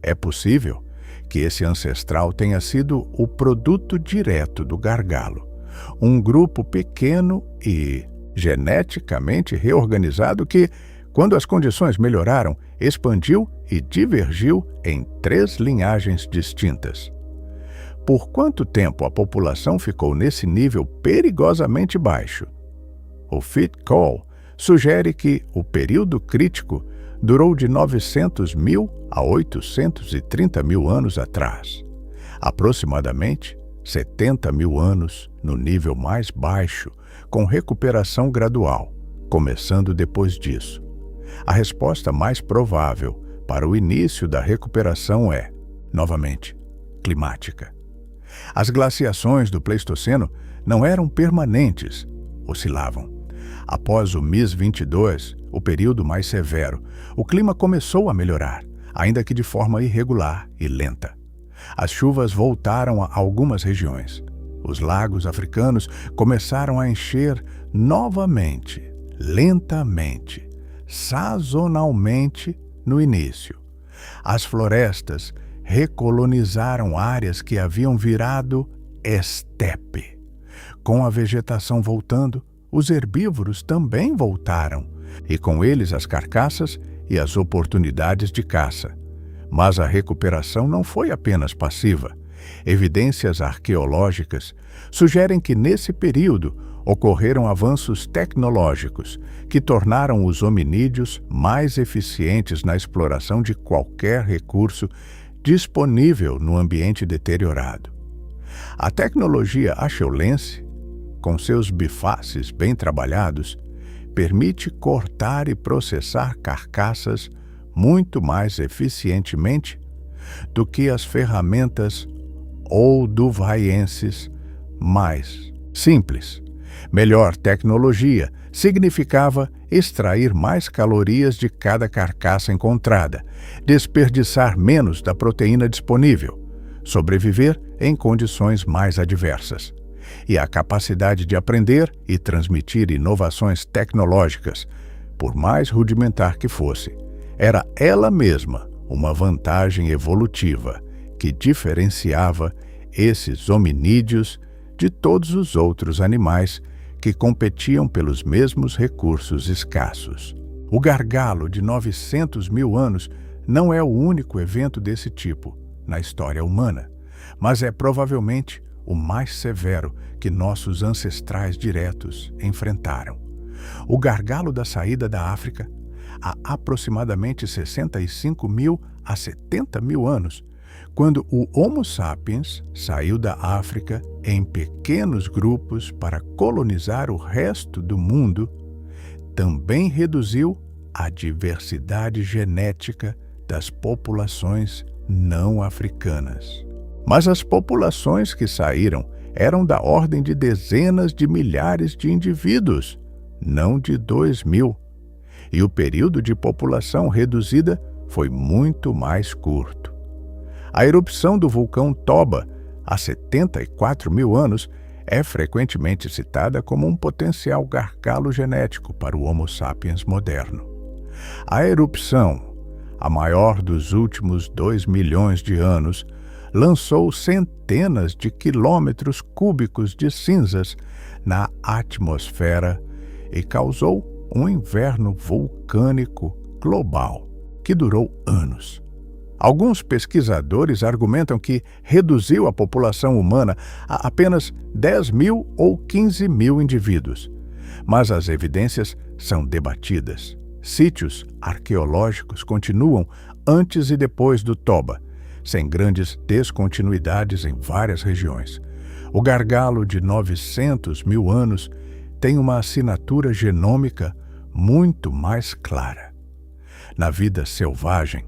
É possível que esse ancestral tenha sido o produto direto do gargalo, um grupo pequeno e geneticamente reorganizado que, quando as condições melhoraram, expandiu e divergiu em três linhagens distintas. Por quanto tempo a população ficou nesse nível perigosamente baixo? O Fitch-Coal sugere que o período crítico durou de 900 mil a 830 mil anos atrás. Aproximadamente 70 mil anos no nível mais baixo, com recuperação gradual, começando depois disso. A resposta mais provável para o início da recuperação é, novamente, climática. As glaciações do Pleistoceno não eram permanentes, oscilavam. Após o MIS 22, o período mais severo, o clima começou a melhorar, ainda que de forma irregular e lenta. As chuvas voltaram a algumas regiões. Os lagos africanos começaram a encher novamente, lentamente, sazonalmente no início. As florestas recolonizaram áreas que haviam virado estepe. Com a vegetação voltando, os herbívoros também voltaram, e com eles as carcaças e as oportunidades de caça. Mas a recuperação não foi apenas passiva. Evidências arqueológicas sugerem que nesse período ocorreram avanços tecnológicos que tornaram os hominídeos mais eficientes na exploração de qualquer recurso disponível no ambiente deteriorado. A tecnologia acheulense, com seus bifaces bem trabalhados, permite cortar e processar carcaças muito mais eficientemente do que as ferramentas olduvaienses mais simples. Melhor tecnologia significava extrair mais calorias de cada carcaça encontrada, desperdiçar menos da proteína disponível, sobreviver em condições mais adversas. E a capacidade de aprender e transmitir inovações tecnológicas, por mais rudimentar que fosse, era ela mesma uma vantagem evolutiva que diferenciava esses hominídeos de todos os outros animais que competiam pelos mesmos recursos escassos. O gargalo de 900 mil anos não é o único evento desse tipo na história humana, mas é provavelmente o mais severo que nossos ancestrais diretos enfrentaram. O gargalo da saída da África, há aproximadamente 65 mil a 70 mil anos, quando o Homo sapiens saiu da África em pequenos grupos para colonizar o resto do mundo, também reduziu a diversidade genética das populações não africanas. Mas as populações que saíram eram da ordem de dezenas de milhares de indivíduos, não de 2.000. E o período de população reduzida foi muito mais curto. A erupção do vulcão Toba, há 74 mil anos, é frequentemente citada como um potencial gargalo genético para o Homo sapiens moderno. A erupção, a maior dos últimos 2 milhões de anos, lançou centenas de quilômetros cúbicos de cinzas na atmosfera e causou um inverno vulcânico global que durou anos. Alguns pesquisadores argumentam que reduziu a população humana a apenas 10 mil ou 15 mil indivíduos. Mas as evidências são debatidas. Sítios arqueológicos continuam antes e depois do Toba, sem grandes descontinuidades em várias regiões. O gargalo de 900 mil anos tem uma assinatura genômica muito mais clara. Na vida selvagem,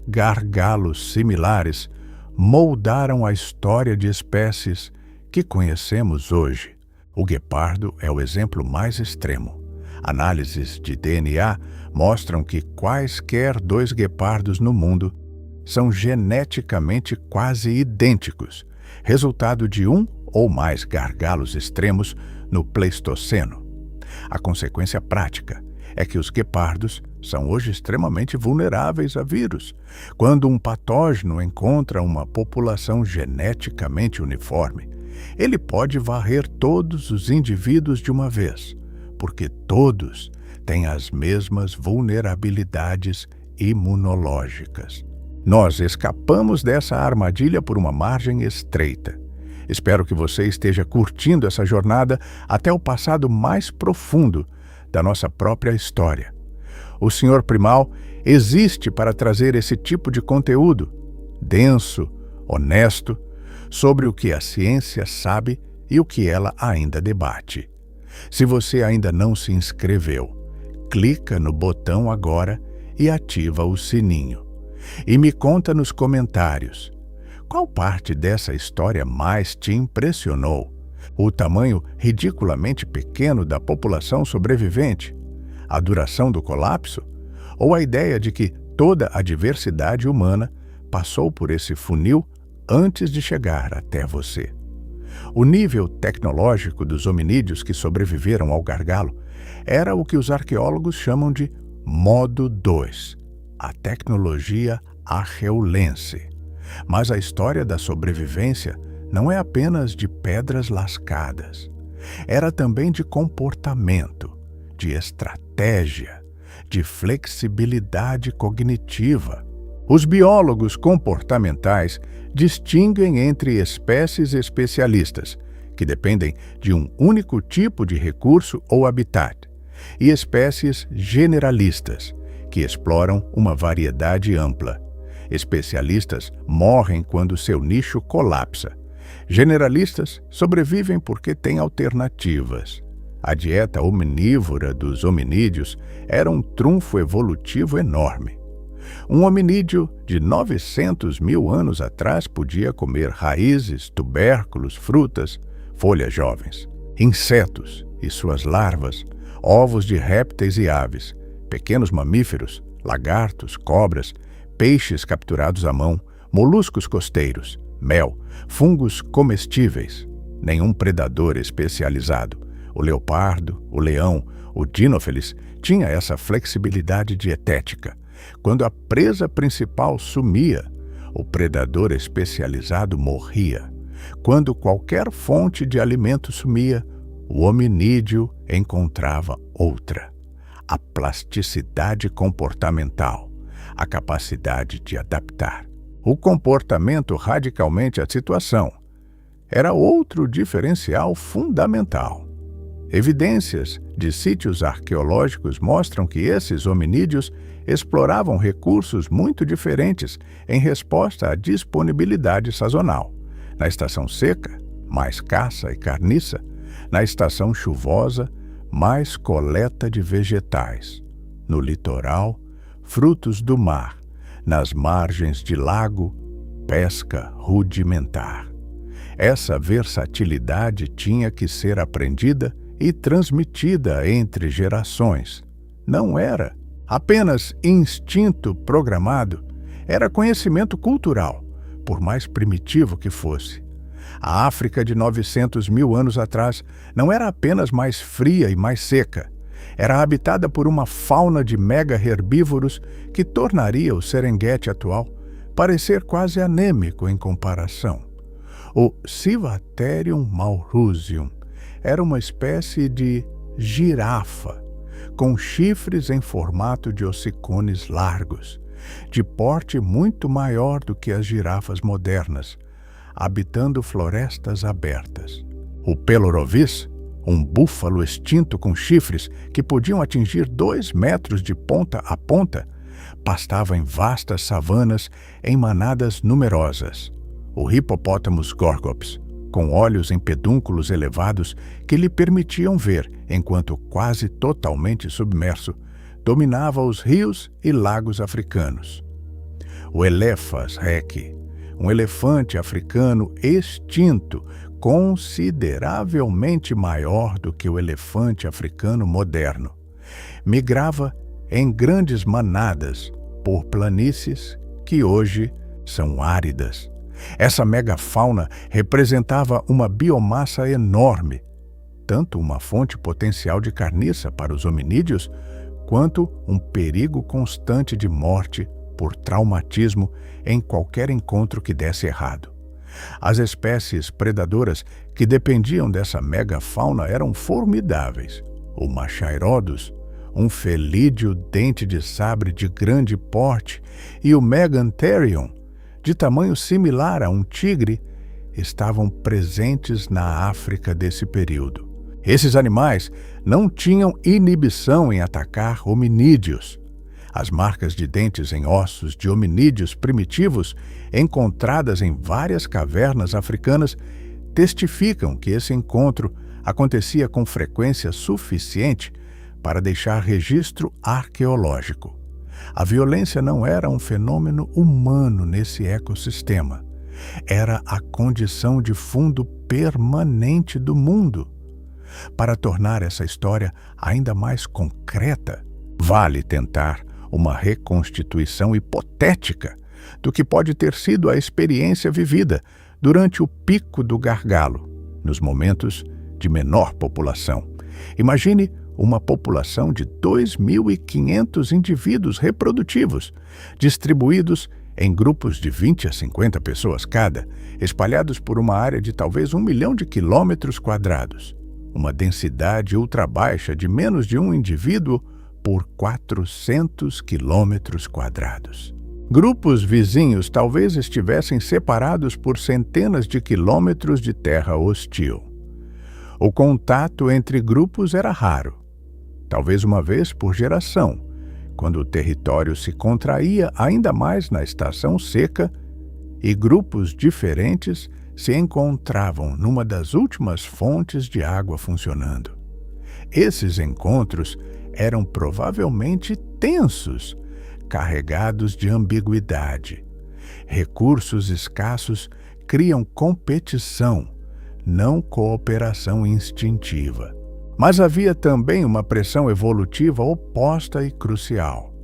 gargalos similares moldaram a história de espécies que conhecemos hoje. O guepardo é o exemplo mais extremo. Análises de DNA mostram que quaisquer 2 guepardos no mundo são geneticamente quase idênticos, resultado de um ou mais gargalos extremos no Pleistoceno. A consequência prática é que os guepardos são hoje extremamente vulneráveis a vírus. Quando um patógeno encontra uma população geneticamente uniforme, ele pode varrer todos os indivíduos de uma vez, porque todos têm as mesmas vulnerabilidades imunológicas. Nós escapamos dessa armadilha por uma margem estreita. Espero que você esteja curtindo essa jornada até o passado mais profundo da nossa própria história. O Senhor Primal existe para trazer esse tipo de conteúdo, denso, honesto, sobre o que a ciência sabe e o que ela ainda debate. Se você ainda não se inscreveu, clica no botão agora e ativa o sininho. E me conta nos comentários, qual parte dessa história mais te impressionou? O tamanho ridiculamente pequeno da população sobrevivente? A duração do colapso? Ou a ideia de que toda a diversidade humana passou por esse funil antes de chegar até você? O nível tecnológico dos hominídeos que sobreviveram ao gargalo era o que os arqueólogos chamam de modo 2, a tecnologia arreolense. Mas a história da sobrevivência não é apenas de pedras lascadas. Era também de comportamento, de estratégia, de flexibilidade cognitiva. Os biólogos comportamentais distinguem entre espécies especialistas, que dependem de um único tipo de recurso ou habitat, e espécies generalistas, que exploram uma variedade ampla. Especialistas morrem quando seu nicho colapsa. Generalistas sobrevivem porque têm alternativas. A dieta omnívora dos hominídeos era um trunfo evolutivo enorme. Um hominídeo de 900 mil anos atrás podia comer raízes, tubérculos, frutas, folhas jovens, insetos e suas larvas, ovos de répteis e aves, pequenos mamíferos, lagartos, cobras, peixes capturados à mão, moluscos costeiros, mel, fungos comestíveis. Nenhum predador especializado, o leopardo, o leão, o dinófeles, tinha essa flexibilidade dietética. Quando a presa principal sumia, o predador especializado morria. Quando qualquer fonte de alimento sumia, o hominídeo encontrava outra. A plasticidade comportamental, a capacidade de adaptar. O comportamento radicalmente à situação era outro diferencial fundamental. Evidências de sítios arqueológicos mostram que esses hominídeos exploravam recursos muito diferentes em resposta à disponibilidade sazonal. Na estação seca, mais caça e carniça. Na estação chuvosa, mais coleta de vegetais. No litoral, frutos do mar. Nas margens de lago, pesca rudimentar. Essa versatilidade tinha que ser aprendida e transmitida entre gerações. Não era apenas instinto programado, era conhecimento cultural, por mais primitivo que fosse. A África de 900 mil anos atrás não era apenas mais fria e mais seca. Era habitada por uma fauna de mega-herbívoros que tornaria o Serengeti atual parecer quase anêmico em comparação. O Civatherium malrusium era uma espécie de girafa, com chifres em formato de ossicones largos, de porte muito maior do que as girafas modernas, habitando florestas abertas. O Pelorovis, um búfalo extinto com chifres que podiam atingir 2 metros de ponta a ponta, pastava em vastas savanas em manadas numerosas. O Hippopotamus gorgops, com olhos em pedúnculos elevados que lhe permitiam ver, enquanto quase totalmente submerso, dominava os rios e lagos africanos. O Elephas rex, um elefante africano extinto, consideravelmente maior do que o elefante africano moderno, migrava em grandes manadas por planícies que hoje são áridas. Essa megafauna representava uma biomassa enorme, tanto uma fonte potencial de carniça para os hominídeos, quanto um perigo constante de morte por traumatismo em qualquer encontro que desse errado. As espécies predadoras que dependiam dessa megafauna eram formidáveis. O Machairodus, um felídeo dente de sabre de grande porte, e o Megantherium, de tamanho similar a um tigre, estavam presentes na África desse período. Esses animais não tinham inibição em atacar hominídeos. As marcas de dentes em ossos de hominídeos primitivos, encontradas em várias cavernas africanas, testificam que esse encontro acontecia com frequência suficiente para deixar registro arqueológico. A violência não era um fenômeno humano nesse ecossistema. Era a condição de fundo permanente do mundo. Para tornar essa história ainda mais concreta, vale tentar uma reconstituição hipotética do que pode ter sido a experiência vivida durante o pico do gargalo, nos momentos de menor população. Imagine uma população de 2.500 indivíduos reprodutivos, distribuídos em grupos de 20 a 50 pessoas cada, espalhados por uma área de talvez 1 milhão de quilômetros quadrados. Uma densidade ultrabaixa de menos de um indivíduo por 400 quilômetros quadrados. Grupos vizinhos talvez estivessem separados por centenas de quilômetros de terra hostil. O contato entre grupos era raro, talvez uma vez por geração, quando o território se contraía ainda mais na estação seca e grupos diferentes se encontravam numa das últimas fontes de água funcionando. Esses encontros eram provavelmente tensos, carregados de ambiguidade. Recursos escassos criam competição, não cooperação instintiva. Mas havia também uma pressão evolutiva oposta e crucial.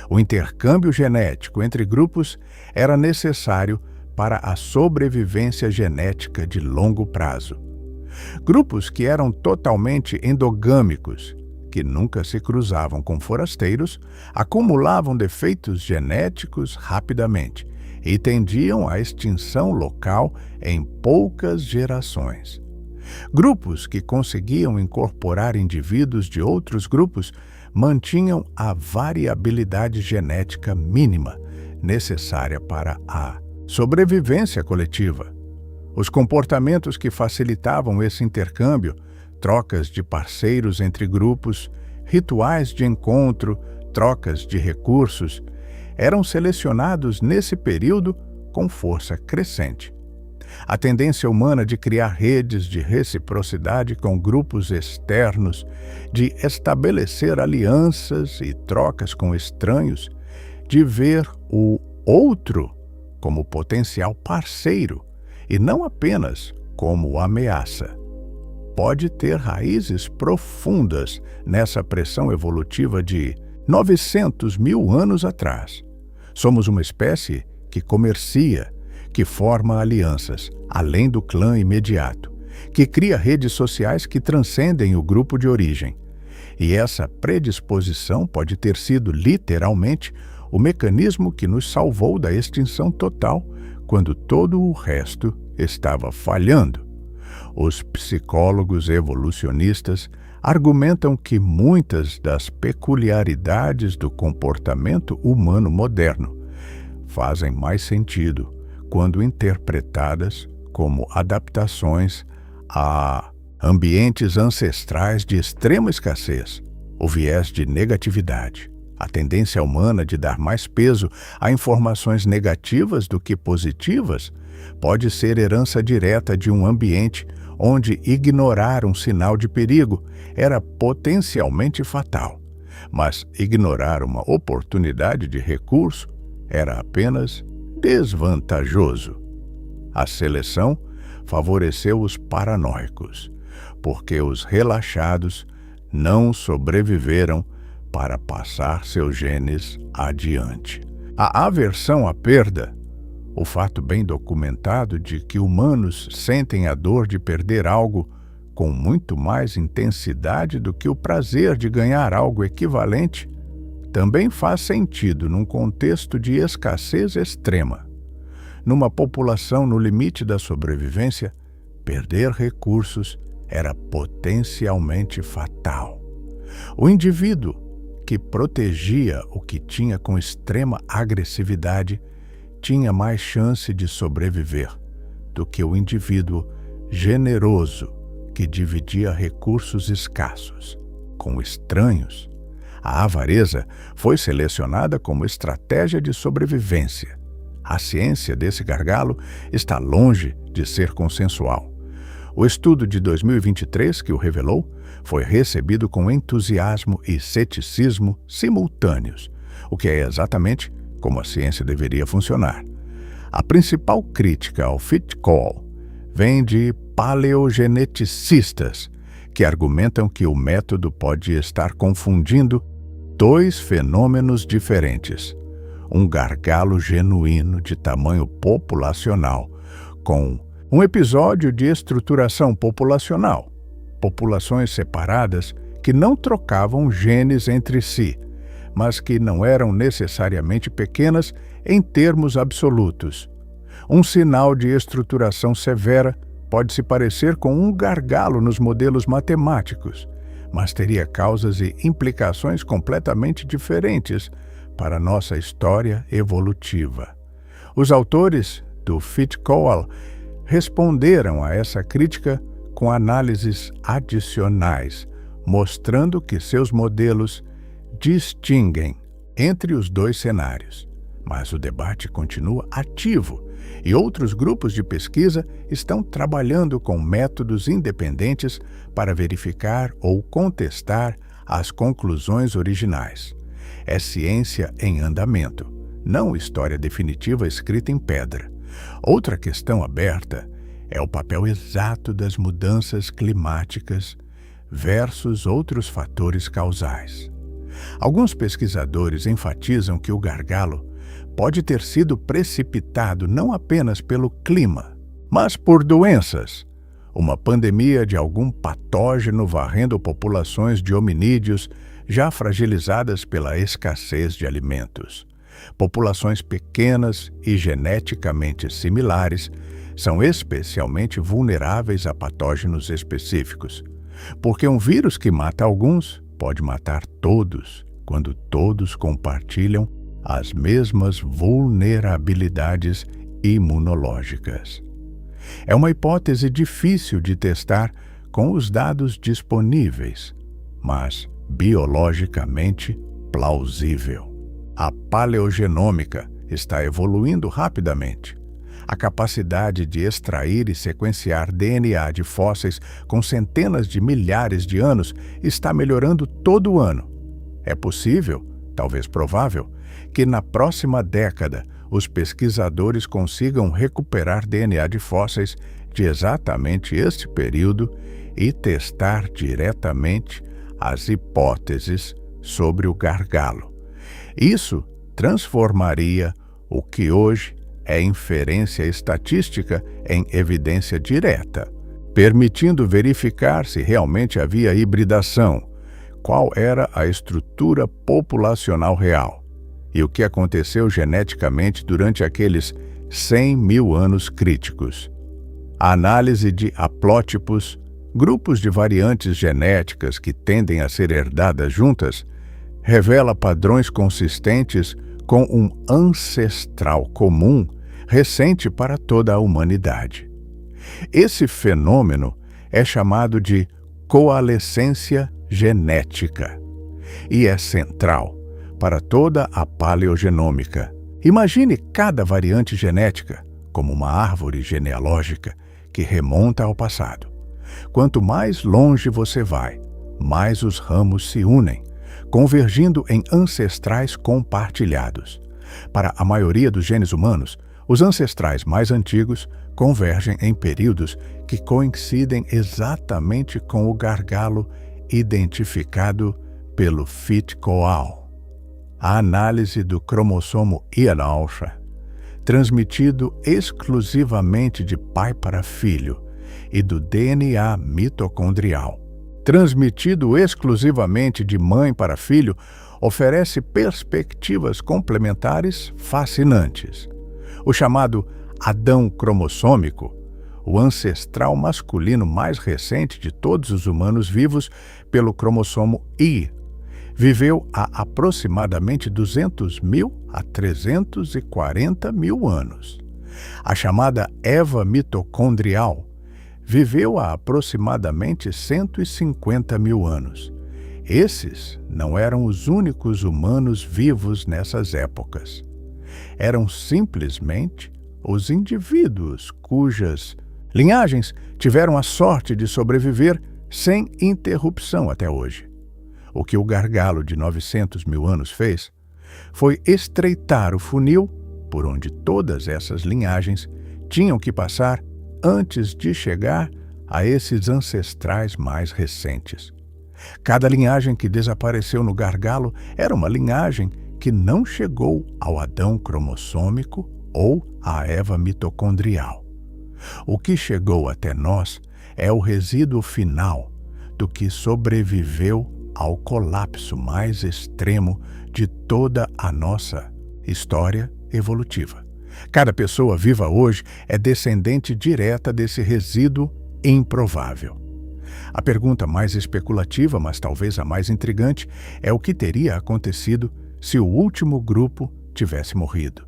O intercâmbio genético entre grupos era necessário para a sobrevivência genética de longo prazo. Grupos que eram totalmente endogâmicos, que nunca se cruzavam com forasteiros, acumulavam defeitos genéticos rapidamente e tendiam à extinção local em poucas gerações. Grupos que conseguiam incorporar indivíduos de outros grupos mantinham a variabilidade genética mínima necessária para a sobrevivência coletiva. Os comportamentos que facilitavam esse intercâmbio, trocas de parceiros entre grupos, rituais de encontro, trocas de recursos, eram selecionados nesse período com força crescente. A tendência humana de criar redes de reciprocidade com grupos externos, de estabelecer alianças e trocas com estranhos, de ver o outro como potencial parceiro e não apenas como ameaça, pode ter raízes profundas nessa pressão evolutiva de 900 mil anos atrás. Somos uma espécie que comercia, que forma alianças, além do clã imediato, que cria redes sociais que transcendem o grupo de origem. E essa predisposição pode ter sido, literalmente, o mecanismo que nos salvou da extinção total, quando todo o resto estava falhando. Os psicólogos evolucionistas argumentam que muitas das peculiaridades do comportamento humano moderno fazem mais sentido quando interpretadas como adaptações a ambientes ancestrais de extrema escassez, o viés de negatividade, a tendência humana de dar mais peso a informações negativas do que positivas, pode ser herança direta de um ambiente onde ignorar um sinal de perigo era potencialmente fatal, mas ignorar uma oportunidade de recurso era apenas desvantajoso. A seleção favoreceu os paranoicos, porque os relaxados não sobreviveram para passar seus genes adiante. A aversão à perda, o fato bem documentado de que humanos sentem a dor de perder algo com muito mais intensidade do que o prazer de ganhar algo equivalente, também faz sentido num contexto de escassez extrema. Numa população no limite da sobrevivência, perder recursos era potencialmente fatal. O indivíduo que protegia o que tinha com extrema agressividade tinha mais chance de sobreviver do que o indivíduo generoso que dividia recursos escassos com estranhos. A avareza foi selecionada como estratégia de sobrevivência. A ciência desse gargalo está longe de ser consensual. O estudo de 2023 que o revelou foi recebido com entusiasmo e ceticismo simultâneos, o que é exatamente como a ciência deveria funcionar. A principal crítica ao fit call vem de paleogeneticistas, que argumentam que o método pode estar confundindo dois fenômenos diferentes: um gargalo genuíno de tamanho populacional com Um episódio de estruturação populacional. Populações separadas que não trocavam genes entre si, mas que não eram necessariamente pequenas em termos absolutos. Um sinal de estruturação severa pode se parecer com um gargalo nos modelos matemáticos, mas teria causas e implicações completamente diferentes para nossa história evolutiva. Os autores do Fitch-Coall responderam a essa crítica com análises adicionais, mostrando que seus modelos distinguem entre os dois cenários. Mas o debate continua ativo e outros grupos de pesquisa estão trabalhando com métodos independentes para verificar ou contestar as conclusões originais. É ciência em andamento, não história definitiva escrita em pedra. Outra questão aberta é o papel exato das mudanças climáticas versus outros fatores causais. Alguns pesquisadores enfatizam que o gargalo pode ter sido precipitado não apenas pelo clima, mas por doenças, uma pandemia de algum patógeno varrendo populações de hominídeos já fragilizadas pela escassez de alimentos. Populações pequenas e geneticamente similares são especialmente vulneráveis a patógenos específicos, porque um vírus que mata alguns pode matar todos, quando todos compartilham as mesmas vulnerabilidades imunológicas. É uma hipótese difícil de testar com os dados disponíveis, mas biologicamente plausível. A paleogenômica está evoluindo rapidamente. A capacidade de extrair e sequenciar DNA de fósseis com centenas de milhares de anos está melhorando todo ano. É possível, talvez provável, que na próxima década os pesquisadores consigam recuperar DNA de fósseis de exatamente este período e testar diretamente as hipóteses sobre o gargalo. Isso transformaria o que hoje é inferência estatística em evidência direta, permitindo verificar se realmente havia hibridação, qual era a estrutura populacional real e o que aconteceu geneticamente durante aqueles 100 mil anos críticos. A análise de haplótipos, grupos de variantes genéticas que tendem a ser herdadas juntas, revela padrões consistentes com um ancestral comum recente para toda a humanidade. Esse fenômeno é chamado de coalescência genética e é central para toda a paleogenômica. Imagine cada variante genética como uma árvore genealógica que remonta ao passado. Quanto mais longe você vai, mais os ramos se unem, convergindo em ancestrais compartilhados. Para a maioria dos genes humanos, os ancestrais mais antigos convergem em períodos que coincidem exatamente com o gargalo identificado pelo Fitch-Coall. A análise do cromossomo Ian-Alpha, transmitido exclusivamente de pai para filho, e do DNA mitocondrial, transmitido exclusivamente de mãe para filho, oferece perspectivas complementares fascinantes. O chamado Adão cromossômico, o ancestral masculino mais recente de todos os humanos vivos pelo cromossomo Y, viveu há aproximadamente 200 mil a 340 mil anos. A chamada Eva mitocondrial viveu há aproximadamente 150 mil anos. Esses não eram os únicos humanos vivos nessas épocas. Eram simplesmente os indivíduos cujas linhagens tiveram a sorte de sobreviver sem interrupção até hoje. O que o gargalo de 900 mil anos fez foi estreitar o funil por onde todas essas linhagens tinham que passar antes de chegar a esses ancestrais mais recentes. Cada linhagem que desapareceu no gargalo era uma linhagem que não chegou ao Adão cromossômico ou à Eva mitocondrial. O que chegou até nós é o resíduo final do que sobreviveu ao colapso mais extremo de toda a nossa história evolutiva. Cada pessoa viva hoje é descendente direta desse resíduo improvável. A pergunta mais especulativa, mas talvez a mais intrigante, é o que teria acontecido se o último grupo tivesse morrido.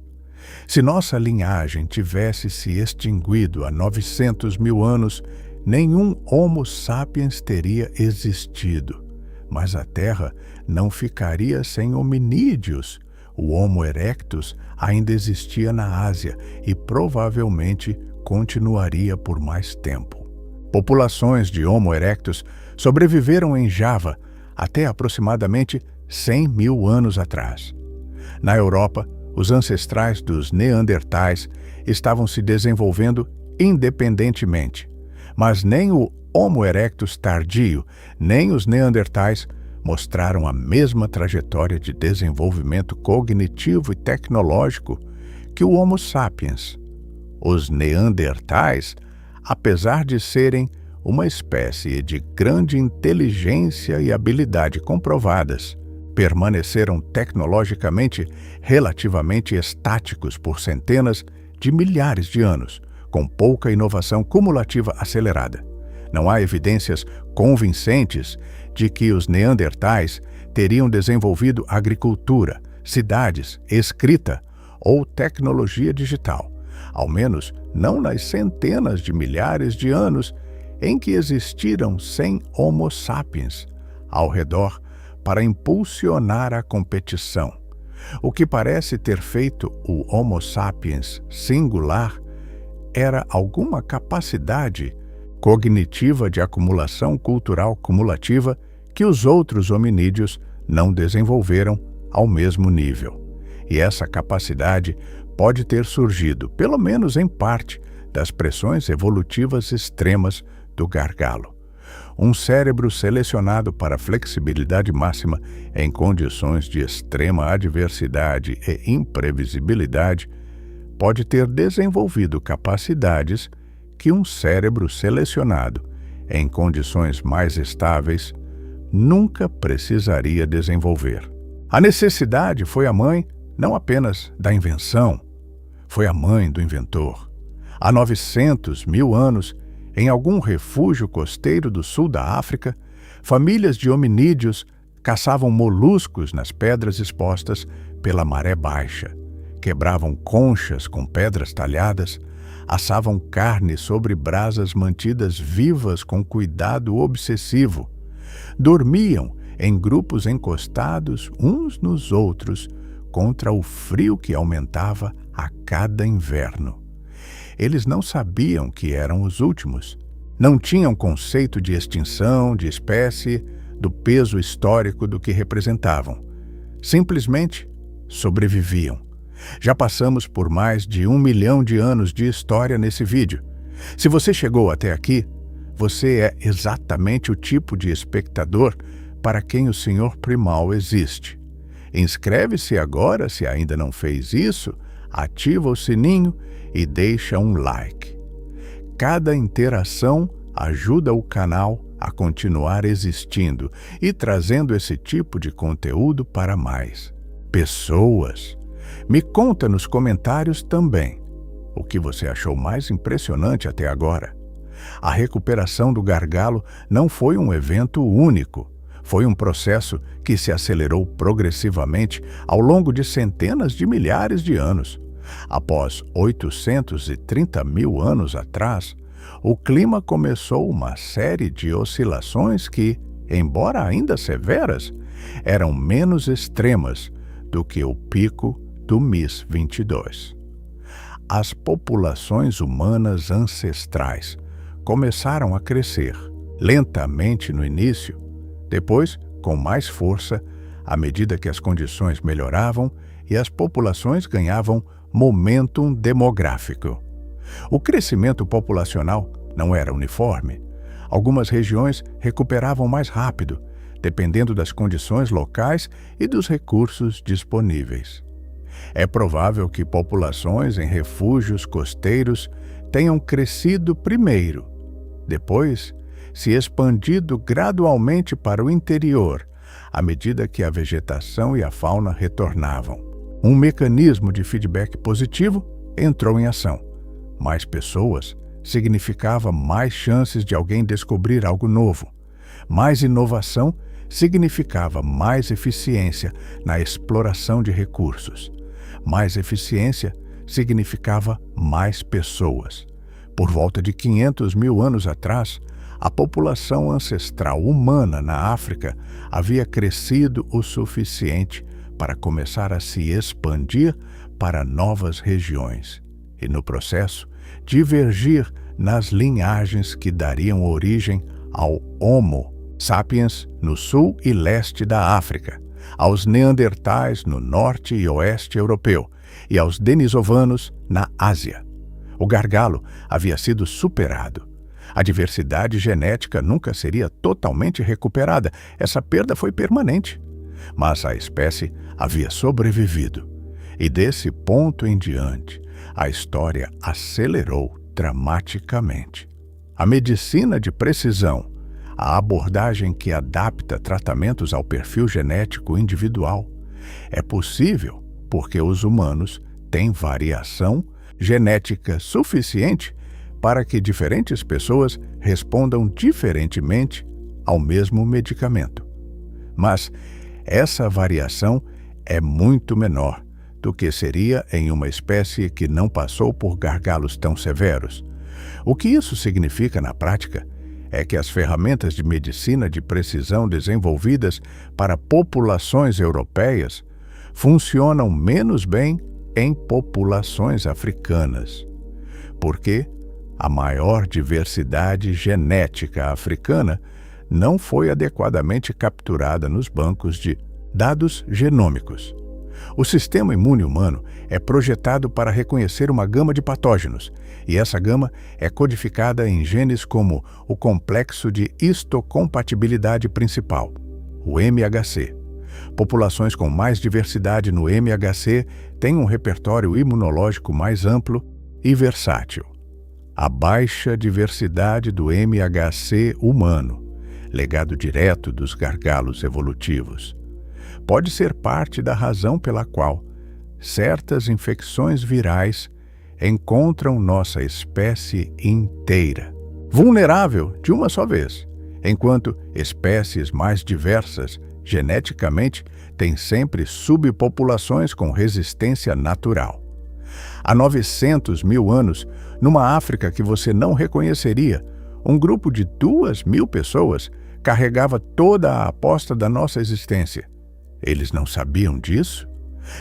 Se nossa linhagem tivesse se extinguido há 900 mil anos, nenhum Homo sapiens teria existido. Mas a Terra não ficaria sem hominídeos. O Homo erectus ainda existia na Ásia e provavelmente continuaria por mais tempo. Populações de Homo erectus sobreviveram em Java até aproximadamente 100 mil anos atrás. Na Europa, os ancestrais dos Neandertais estavam se desenvolvendo independentemente, mas nem o Homo erectus tardio, nem os Neandertais mostraram a mesma trajetória de desenvolvimento cognitivo e tecnológico que o Homo sapiens. Os Neandertais, apesar de serem uma espécie de grande inteligência e habilidade comprovadas, permaneceram tecnologicamente relativamente estáticos por centenas de milhares de anos, com pouca inovação cumulativa acelerada. Não há evidências convincentes de que os Neandertais teriam desenvolvido agricultura, cidades, escrita ou tecnologia digital, ao menos não nas centenas de milhares de anos em que existiram 100 Homo sapiens ao redor para impulsionar a competição. O que parece ter feito o Homo sapiens singular era alguma capacidade cognitiva de acumulação cultural cumulativa que os outros hominídeos não desenvolveram ao mesmo nível. E essa capacidade pode ter surgido, pelo menos em parte, das pressões evolutivas extremas do gargalo. Um cérebro selecionado para flexibilidade máxima em condições de extrema adversidade e imprevisibilidade pode ter desenvolvido capacidades que um cérebro selecionado em condições mais estáveis nunca precisaria desenvolver. A necessidade foi a mãe não apenas da invenção, foi a mãe do inventor. Há 900 mil anos, em algum refúgio costeiro do sul da África, famílias de hominídeos caçavam moluscos nas pedras expostas pela maré baixa, quebravam conchas com pedras talhadas, assavam carne sobre brasas mantidas vivas com cuidado obsessivo, dormiam em grupos encostados uns nos outros contra o frio que aumentava a cada inverno. Eles não sabiam que eram os últimos. Não tinham conceito de extinção, de espécie, do peso histórico do que representavam. Simplesmente sobreviviam. Já passamos por mais de 1 milhão de anos de história nesse vídeo. Se você chegou até aqui, você é exatamente o tipo de espectador para quem o Senhor Primal existe. Inscreve-se agora se ainda não fez isso, ativa o sininho e deixa um like. Cada interação ajuda o canal a continuar existindo e trazendo esse tipo de conteúdo para mais pessoas. Me conta nos comentários também o que você achou mais impressionante até agora. A recuperação do gargalo não foi um evento único. Foi um processo que se acelerou progressivamente ao longo de centenas de milhares de anos. Após 830 mil anos atrás, o clima começou uma série de oscilações que, embora ainda severas, eram menos extremas do que o pico do MIS 22. As populações humanas ancestrais começaram a crescer, lentamente no início, depois com mais força à medida que as condições melhoravam e as populações ganhavam momentum demográfico. O crescimento populacional não era uniforme. Algumas regiões recuperavam mais rápido, dependendo das condições locais e dos recursos disponíveis. É provável que populações em refúgios costeiros tenham crescido primeiro, depois se expandido gradualmente para o interior, à medida que a vegetação e a fauna retornavam. Um mecanismo de feedback positivo entrou em ação. Mais pessoas significava mais chances de alguém descobrir algo novo. Mais inovação significava mais eficiência na exploração de recursos. Mais eficiência significava mais pessoas. Por volta de 500 mil anos atrás, a população ancestral humana na África havia crescido o suficiente para começar a se expandir para novas regiões e, no processo, divergir nas linhagens que dariam origem ao Homo sapiens no sul e leste da África, aos neandertais no norte e oeste europeu e aos denisovanos na Ásia. O gargalo havia sido superado. A diversidade genética nunca seria totalmente recuperada, essa perda foi permanente. Mas a espécie havia sobrevivido. E desse ponto em diante, a história acelerou dramaticamente. A medicina de precisão, a abordagem que adapta tratamentos ao perfil genético individual, é possível porque os humanos têm variação genética suficiente para que diferentes pessoas respondam diferentemente ao mesmo medicamento. Mas essa variação é muito menor do que seria em uma espécie que não passou por gargalos tão severos. O que isso significa na prática é que as ferramentas de medicina de precisão desenvolvidas para populações europeias funcionam menos bem em populações africanas, porque a maior diversidade genética africana não foi adequadamente capturada nos bancos de dados genômicos. O sistema imune humano é projetado para reconhecer uma gama de patógenos, e essa gama é codificada em genes como o complexo de histocompatibilidade principal, o MHC. Populações com mais diversidade no MHC têm um repertório imunológico mais amplo e versátil. A baixa diversidade do MHC humano, legado direto dos gargalos evolutivos, pode ser parte da razão pela qual certas infecções virais encontram nossa espécie inteira vulnerável de uma só vez, enquanto espécies mais diversas geneticamente têm sempre subpopulações com resistência natural. Há 900 mil anos, numa África que você não reconheceria, um grupo de 2.000 pessoas carregava toda a aposta da nossa existência. Eles não sabiam disso?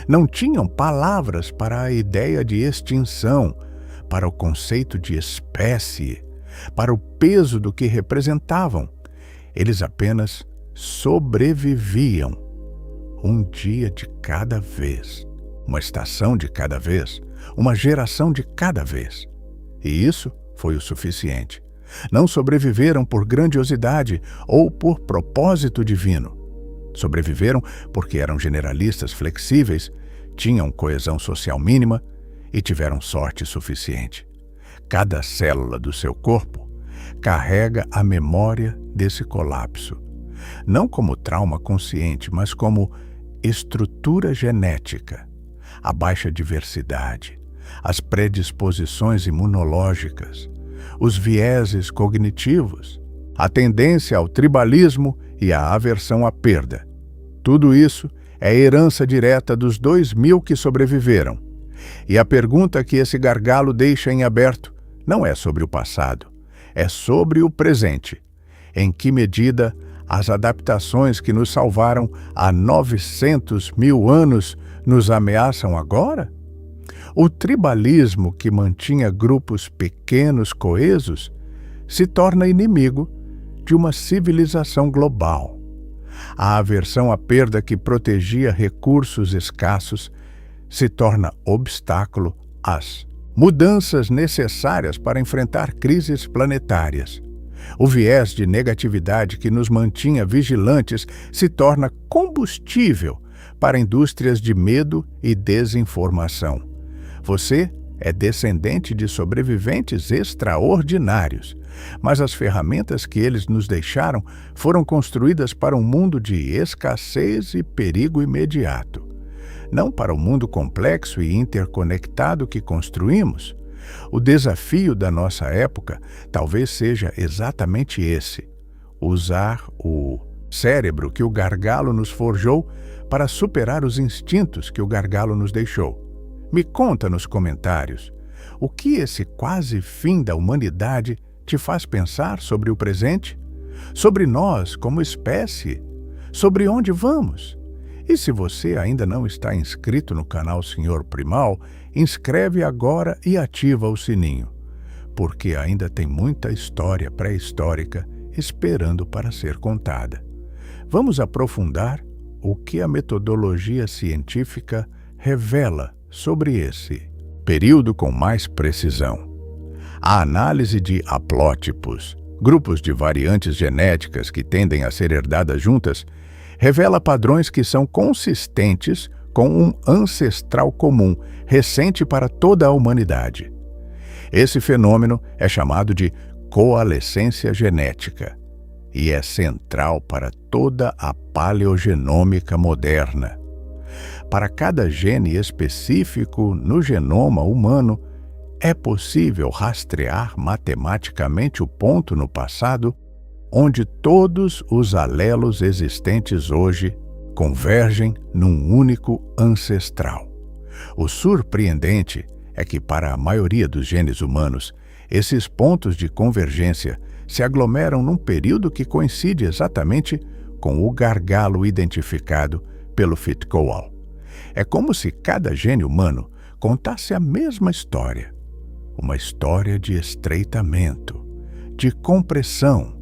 Não tinham palavras para a ideia de extinção, para o conceito de espécie, para o peso do que representavam. Eles apenas sobreviviam. Um dia de cada vez, uma estação de cada vez, uma geração de cada vez. E isso foi o suficiente. Não sobreviveram por grandiosidade ou por propósito divino. Sobreviveram porque eram generalistas flexíveis, tinham coesão social mínima e tiveram sorte suficiente. Cada célula do seu corpo carrega a memória desse colapso, não como trauma consciente, mas como estrutura genética, a baixa diversidade, as predisposições imunológicas, os vieses cognitivos, a tendência ao tribalismo e a aversão à perda. Tudo isso é herança direta dos 2.000 que sobreviveram. E a pergunta que esse gargalo deixa em aberto não é sobre o passado, é sobre o presente. Em que medida as adaptações que nos salvaram há 900 mil anos nos ameaçam agora? O tribalismo que mantinha grupos pequenos coesos se torna inimigo de uma civilização global. A aversão à perda que protegia recursos escassos se torna obstáculo às mudanças necessárias para enfrentar crises planetárias. O viés de negatividade que nos mantinha vigilantes se torna combustível para indústrias de medo e desinformação. Você é descendente de sobreviventes extraordinários, mas as ferramentas que eles nos deixaram foram construídas para um mundo de escassez e perigo imediato, não para o mundo complexo e interconectado que construímos. O desafio da nossa época talvez seja exatamente esse: usar o cérebro que o gargalo nos forjou para superar os instintos que o gargalo nos deixou. Me conta nos comentários o que esse quase fim da humanidade te faz pensar sobre o presente, sobre nós como espécie, sobre onde vamos. E se você ainda não está inscrito no canal Senhor Primal, inscreve agora e ativa o sininho, porque ainda tem muita história pré-histórica esperando para ser contada. Vamos aprofundar o que a metodologia científica revela sobre esse período com mais precisão. A análise de haplótipos, grupos de variantes genéticas que tendem a ser herdadas juntas, revela padrões que são consistentes com um ancestral comum, recente para toda a humanidade. Esse fenômeno é chamado de coalescência genética e é central para toda a paleogenômica moderna. Para cada gene específico no genoma humano, é possível rastrear matematicamente o ponto no passado onde todos os alelos existentes hoje convergem num único ancestral. O surpreendente é que, para a maioria dos genes humanos, esses pontos de convergência se aglomeram num período que coincide exatamente com o gargalo identificado pelo Fitkoal. É como se cada gene humano contasse a mesma história, uma história de estreitamento, de compressão,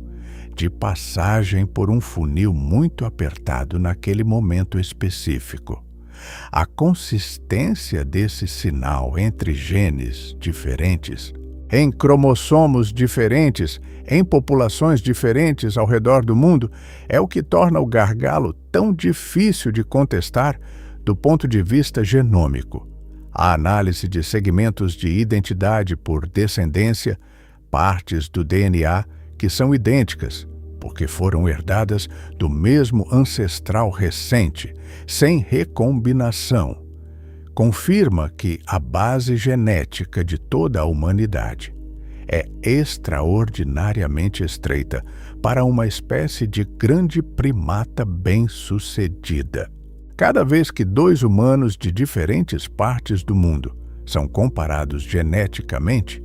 de passagem por um funil muito apertado naquele momento específico. A consistência desse sinal entre genes diferentes, em cromossomos diferentes, em populações diferentes ao redor do mundo, é o que torna o gargalo tão difícil de contestar do ponto de vista genômico. A análise de segmentos de identidade por descendência, partes do DNA que são idênticas, porque foram herdadas do mesmo ancestral recente, sem recombinação, confirma que a base genética de toda a humanidade é extraordinariamente estreita para uma espécie de grande primata bem-sucedida. Cada vez que dois humanos de diferentes partes do mundo são comparados geneticamente,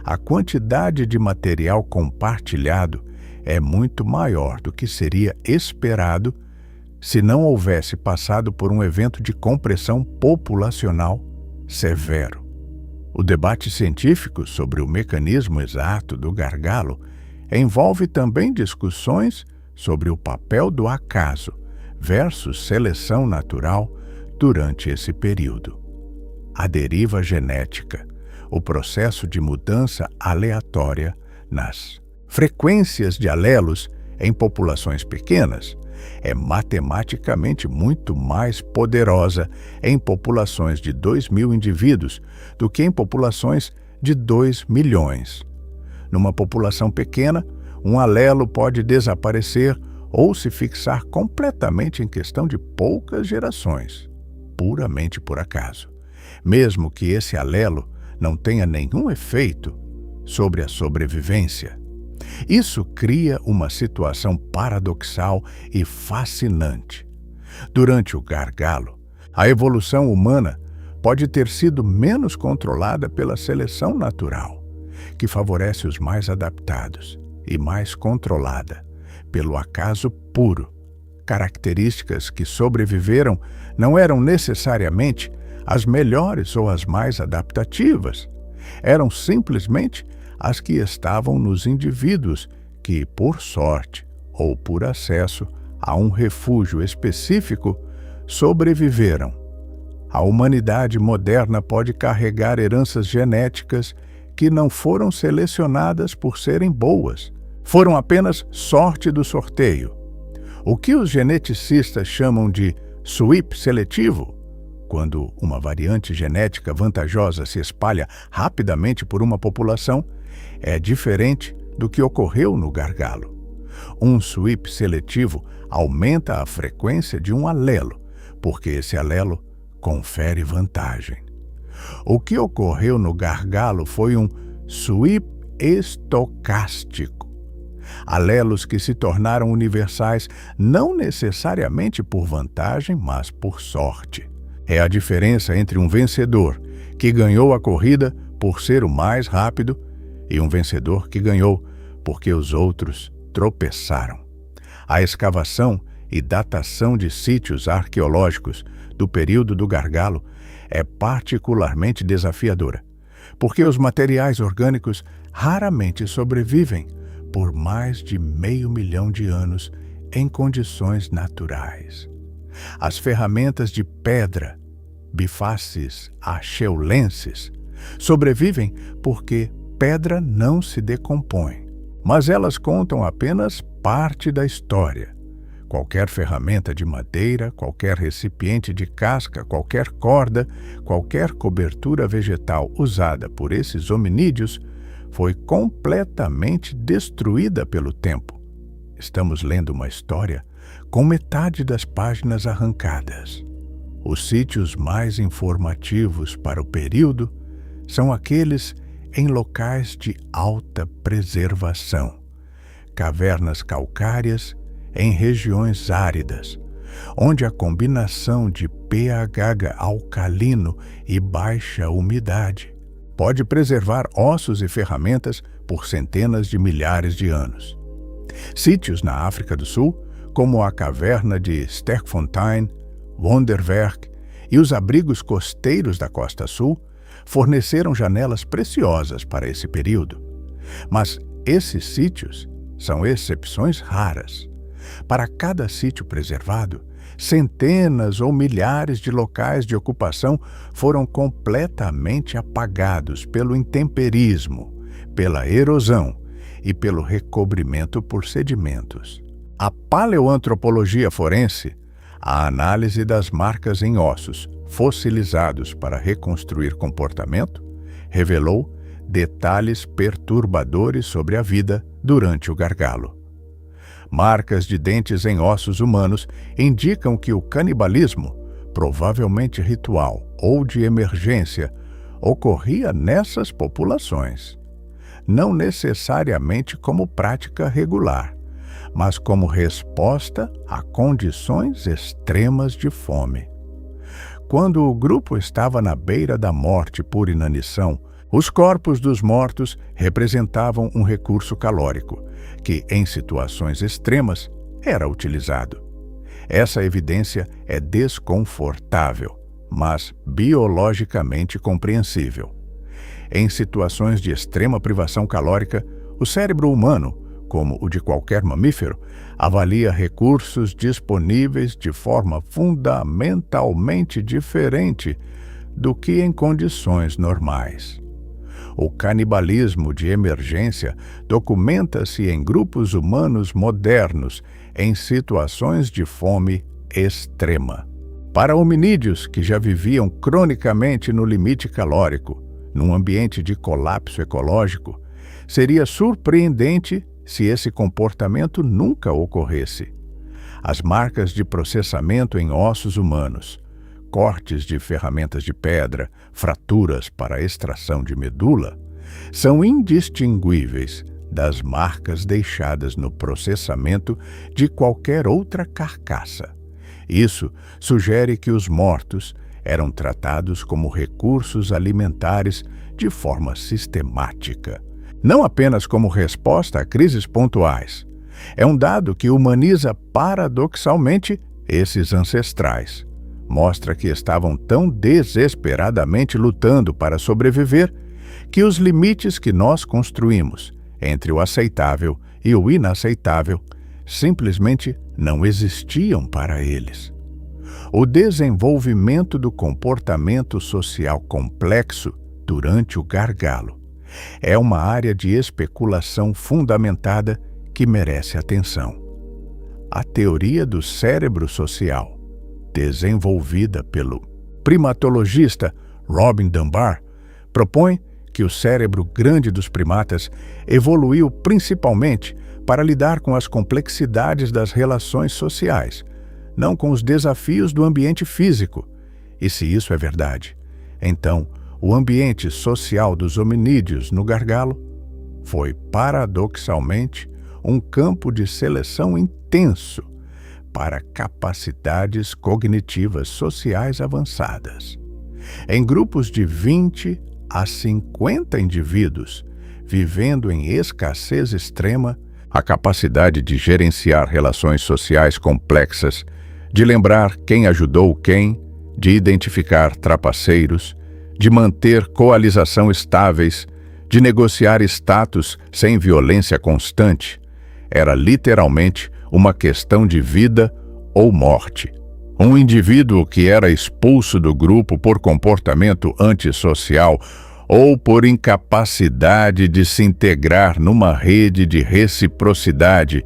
a quantidade de material compartilhado é muito maior do que seria esperado se não houvesse passado por um evento de compressão populacional severo. O debate científico sobre o mecanismo exato do gargalo envolve também discussões sobre o papel do acaso versus seleção natural durante esse período. A deriva genética, o processo de mudança aleatória nas frequências de alelos em populações pequenas, é matematicamente muito mais poderosa em populações de 2.000 indivíduos do que em populações de 2 milhões. Numa população pequena, um alelo pode desaparecer ou se fixar completamente em questão de poucas gerações, puramente por acaso, mesmo que esse alelo não tenha nenhum efeito sobre a sobrevivência. Isso cria uma situação paradoxal e fascinante. Durante o gargalo, a evolução humana pode ter sido menos controlada pela seleção natural, que favorece os mais adaptados, e mais controlada pelo acaso puro. Características que sobreviveram não eram necessariamente as melhores ou as mais adaptativas, eram simplesmente as que estavam nos indivíduos que, por sorte ou por acesso a um refúgio específico, sobreviveram. A humanidade moderna pode carregar heranças genéticas que não foram selecionadas por serem boas, foram apenas sorte do sorteio. O que os geneticistas chamam de sweep seletivo, quando uma variante genética vantajosa se espalha rapidamente por uma população, é diferente do que ocorreu no gargalo. Um sweep seletivo aumenta a frequência de um alelo, porque esse alelo confere vantagem. O que ocorreu no gargalo foi um sweep estocástico. Alelos que se tornaram universais não necessariamente por vantagem, mas por sorte. É a diferença entre um vencedor que ganhou a corrida por ser o mais rápido e um vencedor que ganhou porque os outros tropeçaram. A escavação e datação de sítios arqueológicos do período do gargalo é particularmente desafiadora, porque os materiais orgânicos raramente sobrevivem por mais de 500 mil de anos em condições naturais. As ferramentas de pedra, bifaces acheulenses, sobrevivem porque pedra não se decompõe, mas elas contam apenas parte da história. Qualquer ferramenta de madeira, qualquer recipiente de casca, qualquer corda, qualquer cobertura vegetal usada por esses hominídeos foi completamente destruída pelo tempo. Estamos lendo uma história com metade das páginas arrancadas. Os sítios mais informativos para o período são aqueles em locais de alta preservação, cavernas calcárias em regiões áridas, onde a combinação de pH alcalino e baixa umidade pode preservar ossos e ferramentas por centenas de milhares de anos. Sítios na África do Sul, como a caverna de Sterkfontein, Wonderwerk e os abrigos costeiros da Costa Sul, forneceram janelas preciosas para esse período. Mas esses sítios são exceções raras. Para cada sítio preservado, centenas ou milhares de locais de ocupação foram completamente apagados pelo intemperismo, pela erosão e pelo recobrimento por sedimentos. A paleoantropologia forense, a análise das marcas em ossos fossilizados para reconstruir comportamento, revelou detalhes perturbadores sobre a vida durante o gargalo. Marcas de dentes em ossos humanos indicam que o canibalismo, provavelmente ritual ou de emergência, ocorria nessas populações. Não necessariamente como prática regular, mas como resposta a condições extremas de fome. Quando o grupo estava na beira da morte por inanição, os corpos dos mortos representavam um recurso calórico, que, em situações extremas, era utilizado. Essa evidência é desconfortável, mas biologicamente compreensível. Em situações de extrema privação calórica, o cérebro humano, como o de qualquer mamífero, avalia recursos disponíveis de forma fundamentalmente diferente do que em condições normais. O canibalismo de emergência documenta-se em grupos humanos modernos em situações de fome extrema. Para hominídeos que já viviam cronicamente no limite calórico, num ambiente de colapso ecológico, seria surpreendente se esse comportamento nunca ocorresse. As marcas de processamento em ossos humanos, cortes de ferramentas de pedra, fraturas para a extração de medula, são indistinguíveis das marcas deixadas no processamento de qualquer outra carcaça. Isso sugere que os mortos eram tratados como recursos alimentares de forma sistemática, não apenas como resposta a crises pontuais. É um dado que humaniza paradoxalmente esses ancestrais. Mostra que estavam tão desesperadamente lutando para sobreviver que os limites que nós construímos entre o aceitável e o inaceitável simplesmente não existiam para eles. O desenvolvimento do comportamento social complexo durante o gargalo é uma área de especulação fundamentada que merece atenção. A teoria do cérebro social, desenvolvida pelo primatologista Robin Dunbar propõe que o cérebro grande dos primatas evoluiu principalmente para lidar com as complexidades das relações sociais, não com os desafios do ambiente físico. E se isso é verdade, então o ambiente social dos hominídeos no gargalo foi, paradoxalmente, um campo de seleção intenso para capacidades cognitivas sociais avançadas. Em grupos de 20 a 50 indivíduos, vivendo em escassez extrema, a capacidade de gerenciar relações sociais complexas, de lembrar quem ajudou quem, de identificar trapaceiros, de manter coalização estáveis, de negociar status sem violência constante, era literalmente uma questão de vida ou morte. Um indivíduo que era expulso do grupo por comportamento antissocial ou por incapacidade de se integrar numa rede de reciprocidade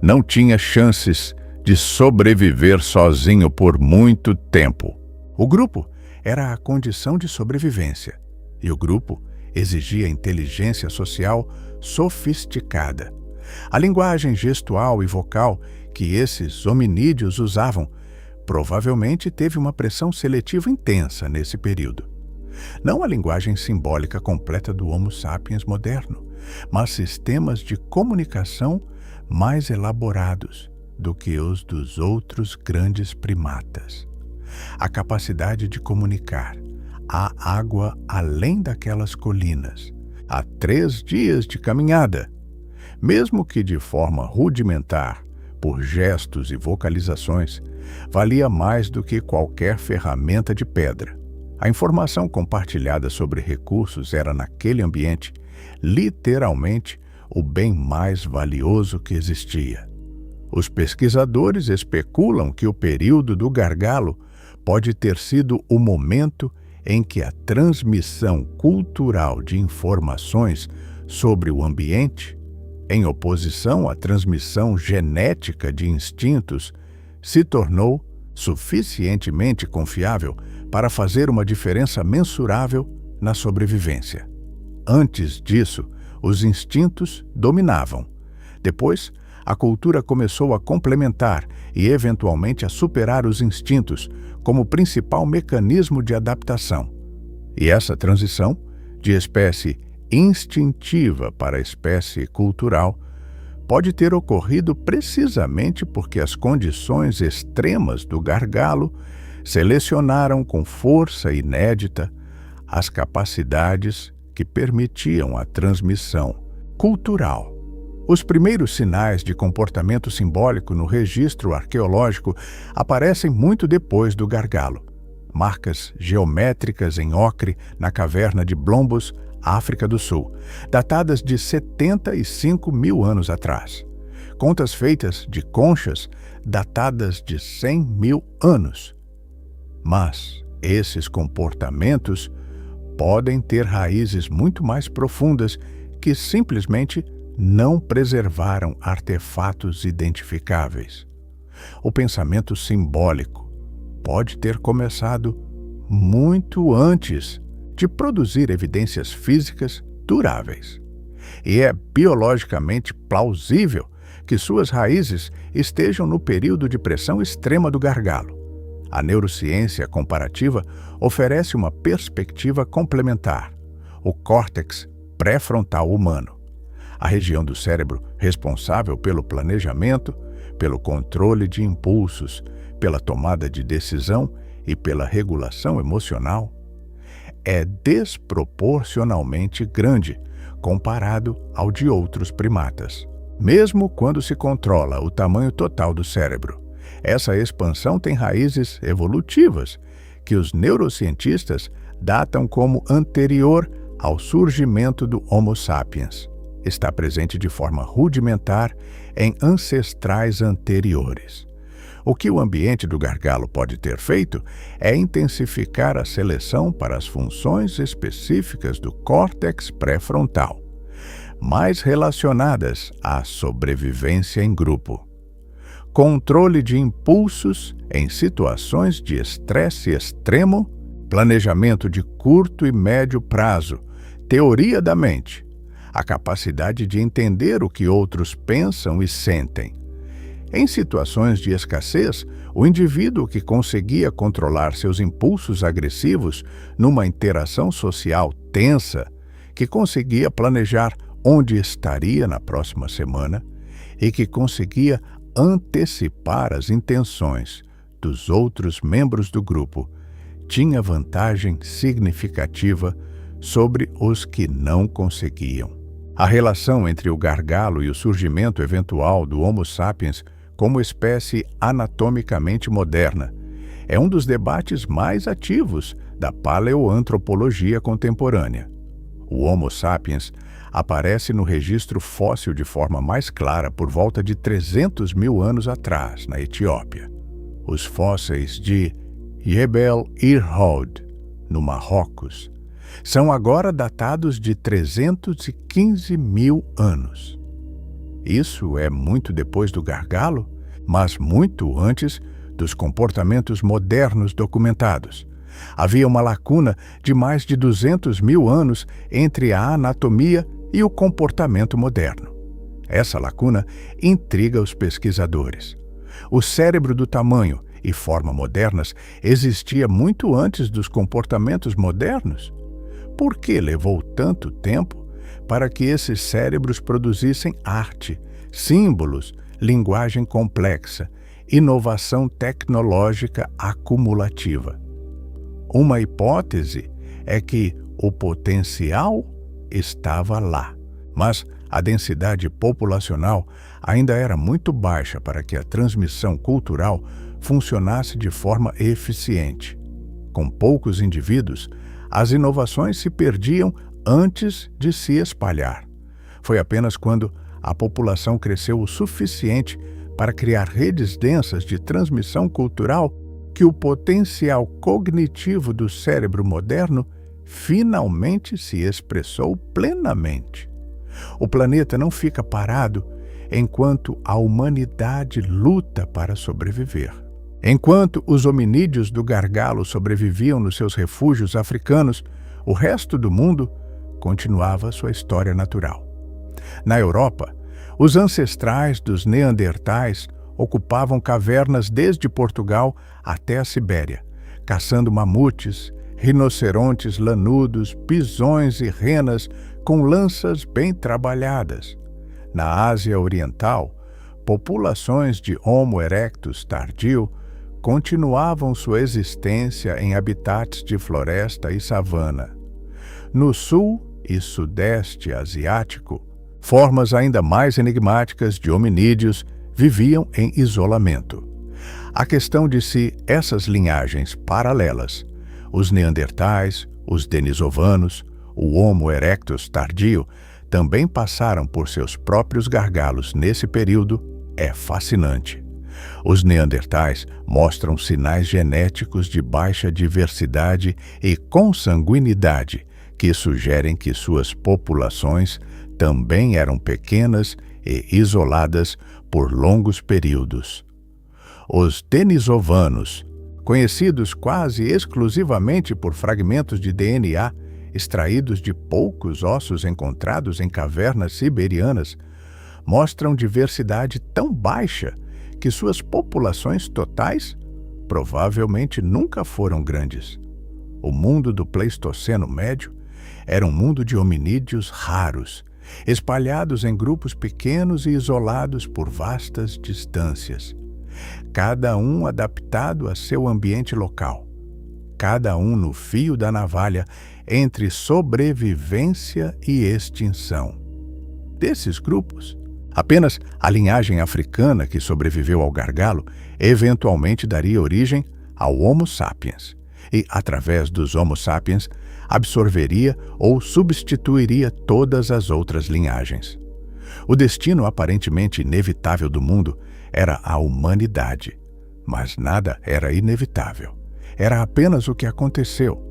não tinha chances de sobreviver sozinho por muito tempo. O grupo era a condição de sobrevivência, e o grupo exigia inteligência social sofisticada. A linguagem gestual e vocal que esses hominídeos usavam provavelmente teve uma pressão seletiva intensa nesse período. Não a linguagem simbólica completa do Homo sapiens moderno, mas sistemas de comunicação mais elaborados do que os dos outros grandes primatas. A capacidade de comunicar a água além daquelas colinas, a 3 dias de caminhada, mesmo que de forma rudimentar, por gestos e vocalizações, valia mais do que qualquer ferramenta de pedra. A informação compartilhada sobre recursos era, naquele ambiente, literalmente o bem mais valioso que existia. Os pesquisadores especulam que o período do gargalo pode ter sido o momento em que a transmissão cultural de informações sobre o ambiente, em oposição à transmissão genética de instintos, se tornou suficientemente confiável para fazer uma diferença mensurável na sobrevivência. Antes disso, os instintos dominavam. Depois, a cultura começou a complementar e, eventualmente, a superar os instintos como principal mecanismo de adaptação. E essa transição, de espécie instintiva para a espécie cultural, pode ter ocorrido precisamente porque as condições extremas do gargalo selecionaram com força inédita as capacidades que permitiam a transmissão cultural. Os primeiros sinais de comportamento simbólico no registro arqueológico aparecem muito depois do gargalo. Marcas geométricas em ocre na caverna de Blombos, África do Sul, datadas de 75 mil anos atrás. Contas feitas de conchas datadas de 100 mil anos. Mas esses comportamentos podem ter raízes muito mais profundas que simplesmente não preservaram artefatos identificáveis. O pensamento simbólico pode ter começado muito antes de produzir evidências físicas duráveis. E é biologicamente plausível que suas raízes estejam no período de pressão extrema do gargalo. A neurociência comparativa oferece uma perspectiva complementar: o córtex pré-frontal humano, a região do cérebro responsável pelo planejamento, pelo controle de impulsos, pela tomada de decisão e pela regulação emocional, é desproporcionalmente grande comparado ao de outros primatas. Mesmo quando se controla o tamanho total do cérebro, essa expansão tem raízes evolutivas que os neurocientistas datam como anterior ao surgimento do Homo sapiens. Está presente de forma rudimentar em ancestrais anteriores. O que o ambiente do gargalo pode ter feito é intensificar a seleção para as funções específicas do córtex pré-frontal, mais relacionadas à sobrevivência em grupo. controle de impulsos em situações de estresse extremo, planejamento de curto e médio prazo, teoria da mente, a capacidade de entender o que outros pensam e sentem. Em situações de escassez, o indivíduo que conseguia controlar seus impulsos agressivos numa interação social tensa, que conseguia planejar onde estaria na próxima semana e que conseguia antecipar as intenções dos outros membros do grupo, tinha vantagem significativa sobre os que não conseguiam. A relação entre o gargalo e o surgimento eventual do Homo sapiens como espécie anatomicamente moderna é um dos debates mais ativos da paleoantropologia contemporânea. O Homo sapiens aparece no registro fóssil de forma mais clara por volta de 300 mil anos atrás, na Etiópia. Os fósseis de Jebel Irhoud, no Marrocos, são agora datados de 315 mil anos. Isso é muito depois do gargalo, mas muito antes dos comportamentos modernos documentados. Havia uma lacuna de mais de 200 mil anos entre a anatomia e o comportamento moderno. Essa lacuna intriga os pesquisadores. O cérebro do tamanho e forma modernas existia muito antes dos comportamentos modernos. Por que levou tanto tempo para que esses cérebros produzissem arte, símbolos, linguagem complexa, inovação tecnológica acumulativa? Uma hipótese é que o potencial estava lá, mas a densidade populacional ainda era muito baixa para que a transmissão cultural funcionasse de forma eficiente. Com poucos indivíduos, as inovações se perdiam antes de se espalhar. Foi apenas quando a população cresceu o suficiente para criar redes densas de transmissão cultural que o potencial cognitivo do cérebro moderno finalmente se expressou plenamente. O planeta não fica parado enquanto a humanidade luta para sobreviver. Enquanto os hominídeos do gargalo sobreviviam nos seus refúgios africanos, o resto do mundo continuava sua história natural. Na Europa, os ancestrais dos neandertais ocupavam cavernas desde Portugal até a Sibéria, caçando mamutes, rinocerontes lanudos, bisões e renas com lanças bem trabalhadas. Na Ásia Oriental, populações de Homo erectus tardio continuavam sua existência em habitats de floresta e savana. No sul e sudeste asiático, formas ainda mais enigmáticas de hominídeos viviam em isolamento. A questão de se essas linhagens paralelas, os neandertais, os denisovanos, o Homo erectus tardio, também passaram por seus próprios gargalos nesse período, é fascinante. Os neandertais mostram sinais genéticos de baixa diversidade e consanguinidade que sugerem que suas populações também eram pequenas e isoladas por longos períodos. Os denisovanos, conhecidos quase exclusivamente por fragmentos de DNA extraídos de poucos ossos encontrados em cavernas siberianas, mostram diversidade tão baixa que suas populações totais provavelmente nunca foram grandes. O mundo do Pleistoceno Médio era um mundo de hominídeos raros, espalhados em grupos pequenos e isolados por vastas distâncias, cada um adaptado a seu ambiente local, cada um no fio da navalha entre sobrevivência e extinção. Desses grupos, apenas a linhagem africana que sobreviveu ao gargalo eventualmente daria origem ao Homo sapiens e, através dos Homo sapiens, absorveria ou substituiria todas as outras linhagens. O destino aparentemente inevitável do mundo era a humanidade, mas nada era inevitável. Era apenas o que aconteceu.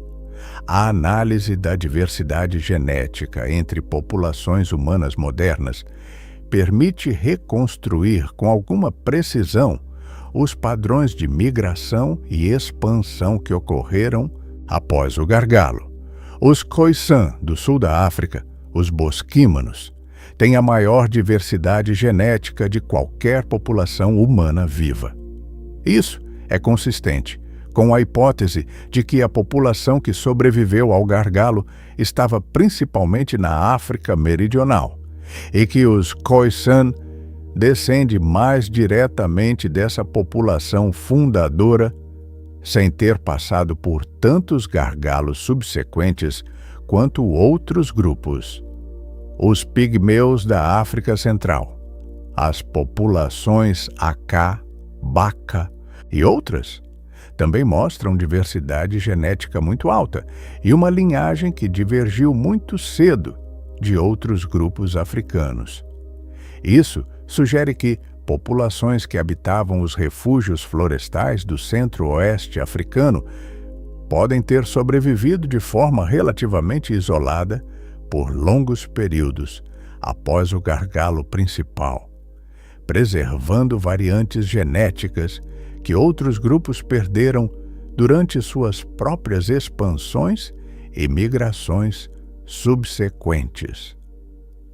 A análise da diversidade genética entre populações humanas modernas permite reconstruir com alguma precisão os padrões de migração e expansão que ocorreram após o gargalo. Os Khoisan, do sul da África, os bosquímanos, têm a maior diversidade genética de qualquer população humana viva. Isso é consistente com a hipótese de que a população que sobreviveu ao gargalo estava principalmente na África Meridional e que os Khoisan descendem mais diretamente dessa população fundadora, sem ter passado por tantos gargalos subsequentes quanto outros grupos. Os pigmeus da África Central, as populações Aká, Baka e outras, também mostram diversidade genética muito alta e uma linhagem que divergiu muito cedo de outros grupos africanos. Isso sugere que populações que habitavam os refúgios florestais do centro-oeste africano podem ter sobrevivido de forma relativamente isolada por longos períodos após o gargalo principal, preservando variantes genéticas que outros grupos perderam durante suas próprias expansões e migrações subsequentes.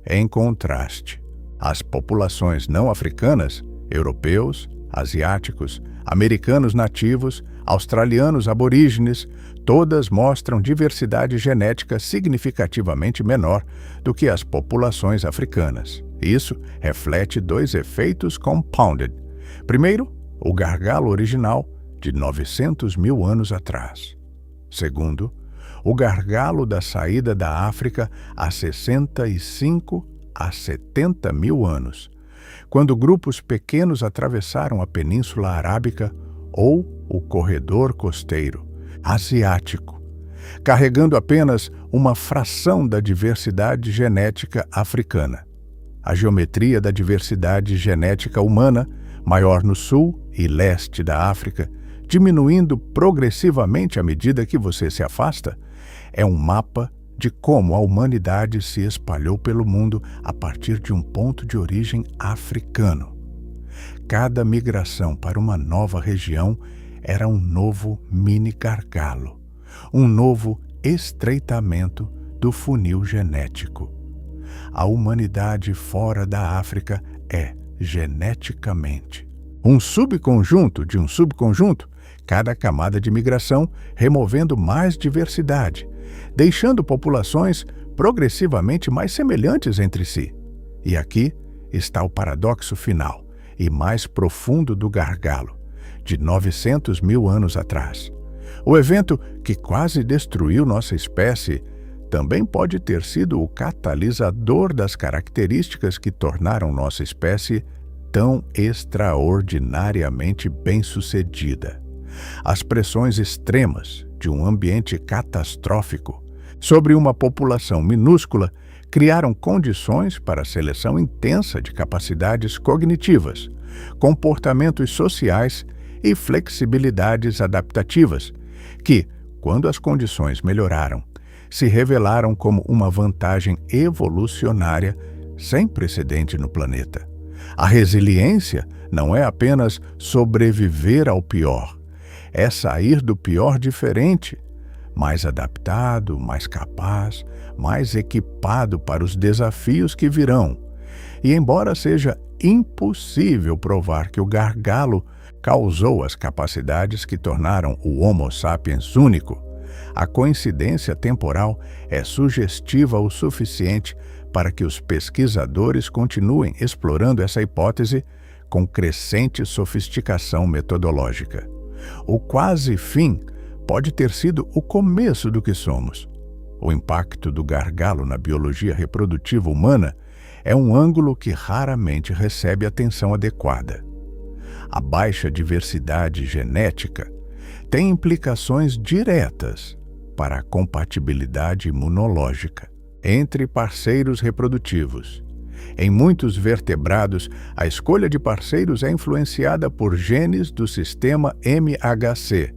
Em contraste, as populações não africanas, europeus, asiáticos, americanos nativos, australianos aborígenes, todas mostram diversidade genética significativamente menor do que as populações africanas. Isso reflete dois efeitos compounded. Primeiro, o gargalo original de 900 mil anos atrás. Segundo, o gargalo da saída da África há 65 a 70 mil anos, quando grupos pequenos atravessaram a Península Arábica ou o corredor costeiro asiático, carregando apenas uma fração da diversidade genética africana. A geometria da diversidade genética humana, maior no sul e leste da África, diminuindo progressivamente à medida que você se afasta, é um mapa de como a humanidade se espalhou pelo mundo a partir de um ponto de origem africano. Cada migração para uma nova região era um novo mini-gargalo, um novo estreitamento do funil genético. A humanidade fora da África é, geneticamente, um subconjunto de um subconjunto, cada camada de migração removendo mais diversidade, deixando populações progressivamente mais semelhantes entre si. E aqui está o paradoxo final e mais profundo do gargalo, de 900 mil anos atrás. O evento que quase destruiu nossa espécie também pode ter sido o catalisador das características que tornaram nossa espécie tão extraordinariamente bem-sucedida. As pressões extremas de um ambiente catastrófico sobre uma população minúscula criaram condições para a seleção intensa de capacidades cognitivas, comportamentos sociais e flexibilidades adaptativas, que, quando as condições melhoraram, se revelaram como uma vantagem evolucionária sem precedente no planeta. A resiliência não é apenas sobreviver ao pior, é sair do pior diferente, mais adaptado, mais capaz, mais equipado para os desafios que virão. E embora seja impossível provar que o gargalo causou as capacidades que tornaram o Homo sapiens único, a coincidência temporal é sugestiva o suficiente para que os pesquisadores continuem explorando essa hipótese com crescente sofisticação metodológica. O quase fim pode ter sido o começo do que somos. O impacto do gargalo na biologia reprodutiva humana é um ângulo que raramente recebe atenção adequada. A baixa diversidade genética tem implicações diretas para a compatibilidade imunológica entre parceiros reprodutivos. Em muitos vertebrados, a escolha de parceiros é influenciada por genes do sistema MHC.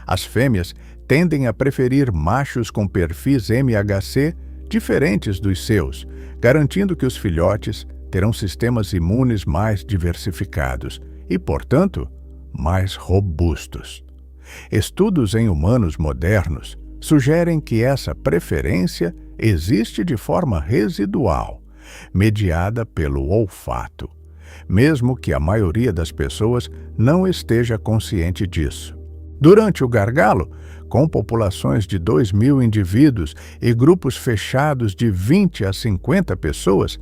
As fêmeas tendem a preferir machos com perfis MHC diferentes dos seus, garantindo que os filhotes terão sistemas imunes mais diversificados e, portanto, mais robustos. Estudos em humanos modernos sugerem que essa preferência existe de forma residual, mediada pelo olfato, mesmo que a maioria das pessoas não esteja consciente disso. Durante o gargalo, com populações de 2.000 indivíduos e grupos fechados de 20 a 50 pessoas,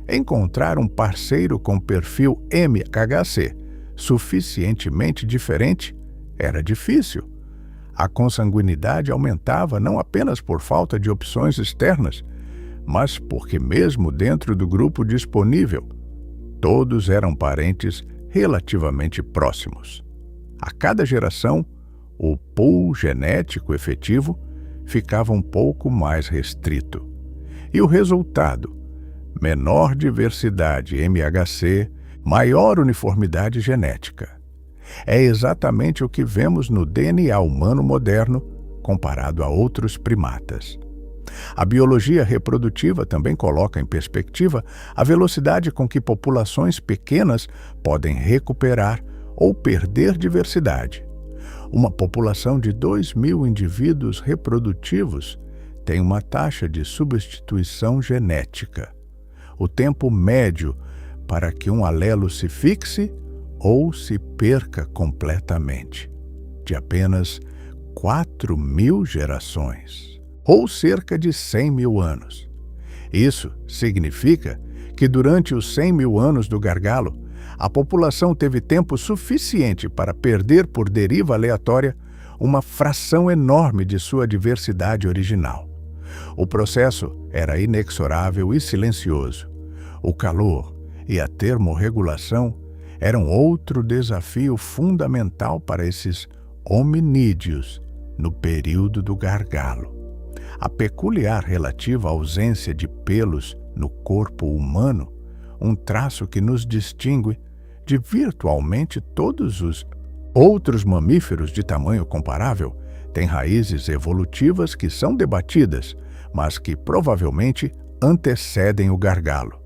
encontrar um parceiro com perfil MHC suficientemente diferente era difícil. A consanguinidade aumentava não apenas por falta de opções externas, mas porque mesmo dentro do grupo disponível, todos eram parentes relativamente próximos. A cada geração, o pool genético efetivo ficava um pouco mais restrito. E o resultado? Menor diversidade MHC, maior uniformidade genética. É exatamente o que vemos no DNA humano moderno comparado a outros primatas. A biologia reprodutiva também coloca em perspectiva a velocidade com que populações pequenas podem recuperar ou perder diversidade. Uma população de 2.000 indivíduos reprodutivos tem uma taxa de substituição genética. O tempo médio para que um alelo se fixe ou se perca completamente, de apenas 4.000 gerações, ou cerca de 100.000 anos. Isso significa que durante os 100.000 anos do gargalo, a população teve tempo suficiente para perder por deriva aleatória uma fração enorme de sua diversidade original. O processo era inexorável e silencioso. O calor e a termorregulação eram outro desafio fundamental para esses hominídeos no período do gargalo. A peculiar relativa ausência de pelos no corpo humano, um traço que nos distingue de virtualmente todos os outros mamíferos de tamanho comparável, tem raízes evolutivas que são debatidas, mas que provavelmente antecedem o gargalo.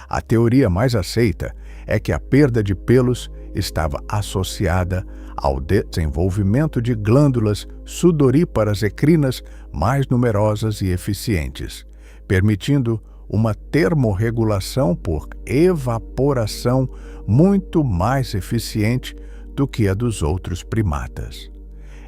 A teoria mais aceita é que a perda de pelos estava associada ao desenvolvimento de glândulas sudoríparas ecrinas mais numerosas e eficientes, permitindo uma termorregulação por evaporação muito mais eficiente do que a dos outros primatas.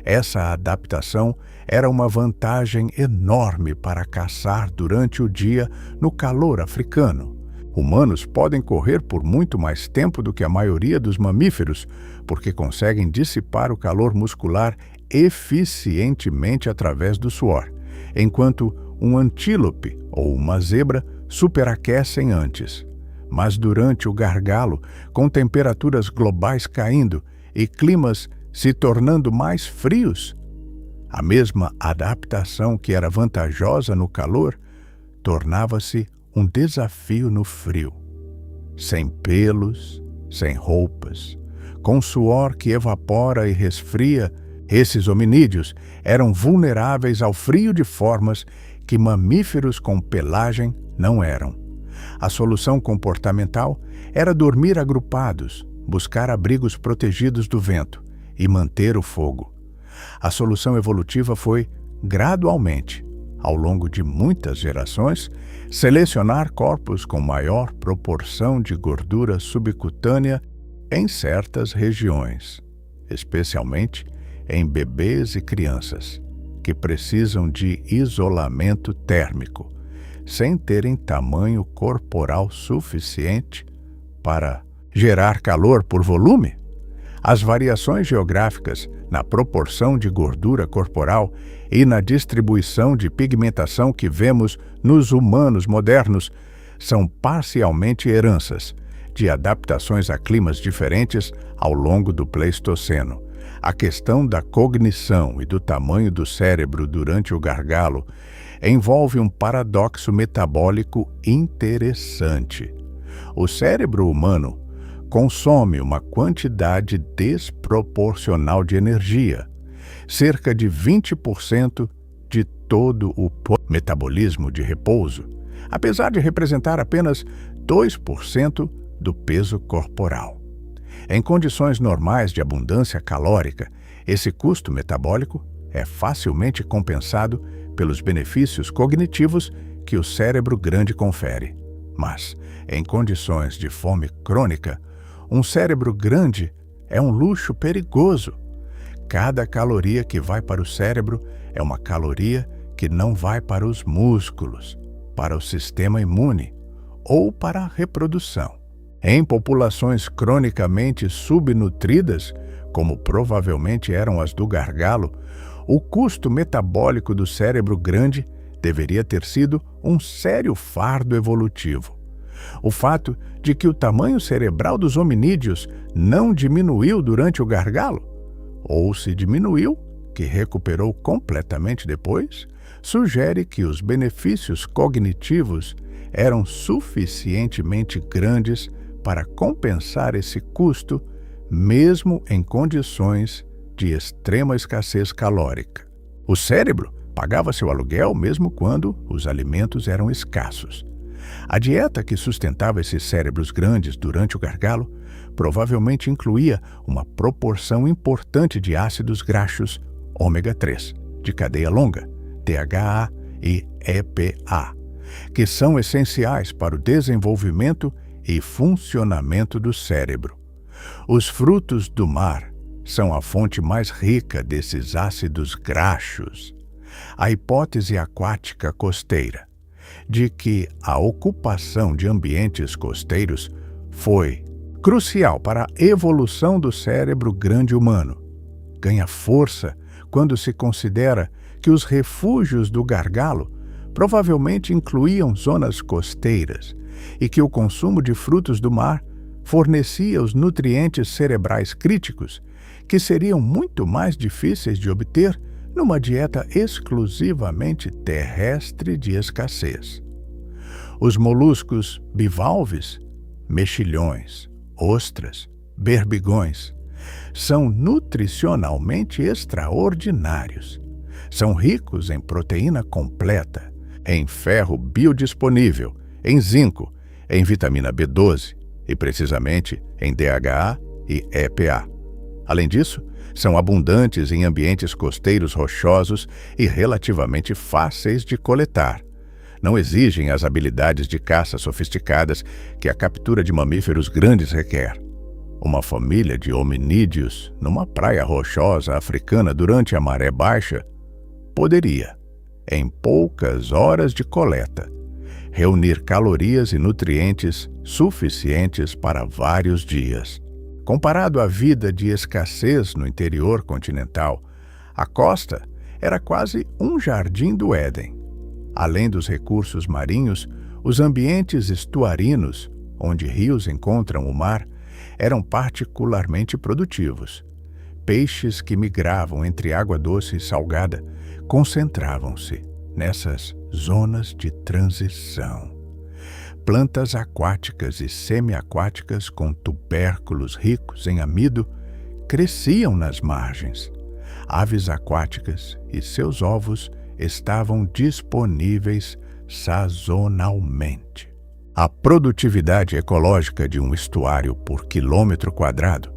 Essa adaptação era uma vantagem enorme para caçar durante o dia no calor africano. Humanos podem correr por muito mais tempo do que a maioria dos mamíferos, porque conseguem dissipar o calor muscular eficientemente através do suor, enquanto um antílope ou uma zebra superaquecem antes. Mas durante o gargalo, com temperaturas globais caindo e climas se tornando mais frios, a mesma adaptação que era vantajosa no calor tornava-se um desafio no frio. Sem pelos, sem roupas, com suor que evapora e resfria, esses hominídeos eram vulneráveis ao frio de formas que mamíferos com pelagem não eram. A solução comportamental era dormir agrupados, buscar abrigos protegidos do vento e manter o fogo. A solução evolutiva foi, gradualmente, ao longo de muitas gerações, selecionar corpos com maior proporção de gordura subcutânea em certas regiões, especialmente em bebês e crianças, que precisam de isolamento térmico, sem terem tamanho corporal suficiente para gerar calor por volume. As variações geográficas na proporção de gordura corporal e na distribuição de pigmentação que vemos nos humanos modernos são parcialmente heranças de adaptações a climas diferentes ao longo do Pleistoceno. A questão da cognição e do tamanho do cérebro durante o gargalo envolve um paradoxo metabólico interessante. O cérebro humano consome uma quantidade desproporcional de energia, cerca de 20% de todo o metabolismo de repouso, apesar de representar apenas 2% do peso corporal. Em condições normais de abundância calórica, esse custo metabólico é facilmente compensado pelos benefícios cognitivos que o cérebro grande confere. Mas, em condições de fome crônica, um cérebro grande é um luxo perigoso. Cada caloria que vai para o cérebro é uma caloria que não vai para os músculos, para o sistema imune ou para a reprodução. Em populações cronicamente subnutridas, como provavelmente eram as do gargalo, o custo metabólico do cérebro grande deveria ter sido um sério fardo evolutivo. O fato de que o tamanho cerebral dos hominídeos não diminuiu durante o gargalo, ou se diminuiu, que recuperou completamente depois, sugere que os benefícios cognitivos eram suficientemente grandes para compensar esse custo, mesmo em condições de extrema escassez calórica. O cérebro pagava seu aluguel mesmo quando os alimentos eram escassos. A dieta que sustentava esses cérebros grandes durante o gargalo provavelmente incluía uma proporção importante de ácidos graxos ômega 3, de cadeia longa, DHA e EPA, que são essenciais para o desenvolvimento e funcionamento do cérebro. Os frutos do mar são a fonte mais rica desses ácidos graxos. A hipótese aquática costeira de que a ocupação de ambientes costeiros foi crucial para a evolução do cérebro grande humano ganha força quando se considera que os refúgios do gargalo provavelmente incluíam zonas costeiras e que o consumo de frutos do mar fornecia os nutrientes cerebrais críticos que seriam muito mais difíceis de obter numa dieta exclusivamente terrestre de escassez. Os moluscos bivalves, mexilhões, ostras, berbigões, são nutricionalmente extraordinários. São ricos em proteína completa, em ferro biodisponível, em zinco, em vitamina B12 e, precisamente, em DHA e EPA. Além disso, são abundantes em ambientes costeiros rochosos e relativamente fáceis de coletar. Não exigem as habilidades de caça sofisticadas que a captura de mamíferos grandes requer. Uma família de hominídeos numa praia rochosa africana durante a maré baixa poderia, em poucas horas de coleta, reunir calorias e nutrientes suficientes para vários dias. Comparado à vida de escassez no interior continental, a costa era quase um jardim do Éden. Além dos recursos marinhos, os ambientes estuarinos, onde rios encontram o mar, eram particularmente produtivos. Peixes que migravam entre água doce e salgada concentravam-se nessas zonas de transição. Plantas aquáticas e semiaquáticas com tubérculos ricos em amido cresciam nas margens. Aves aquáticas e seus ovos estavam disponíveis sazonalmente. A produtividade ecológica de um estuário por quilômetro quadrado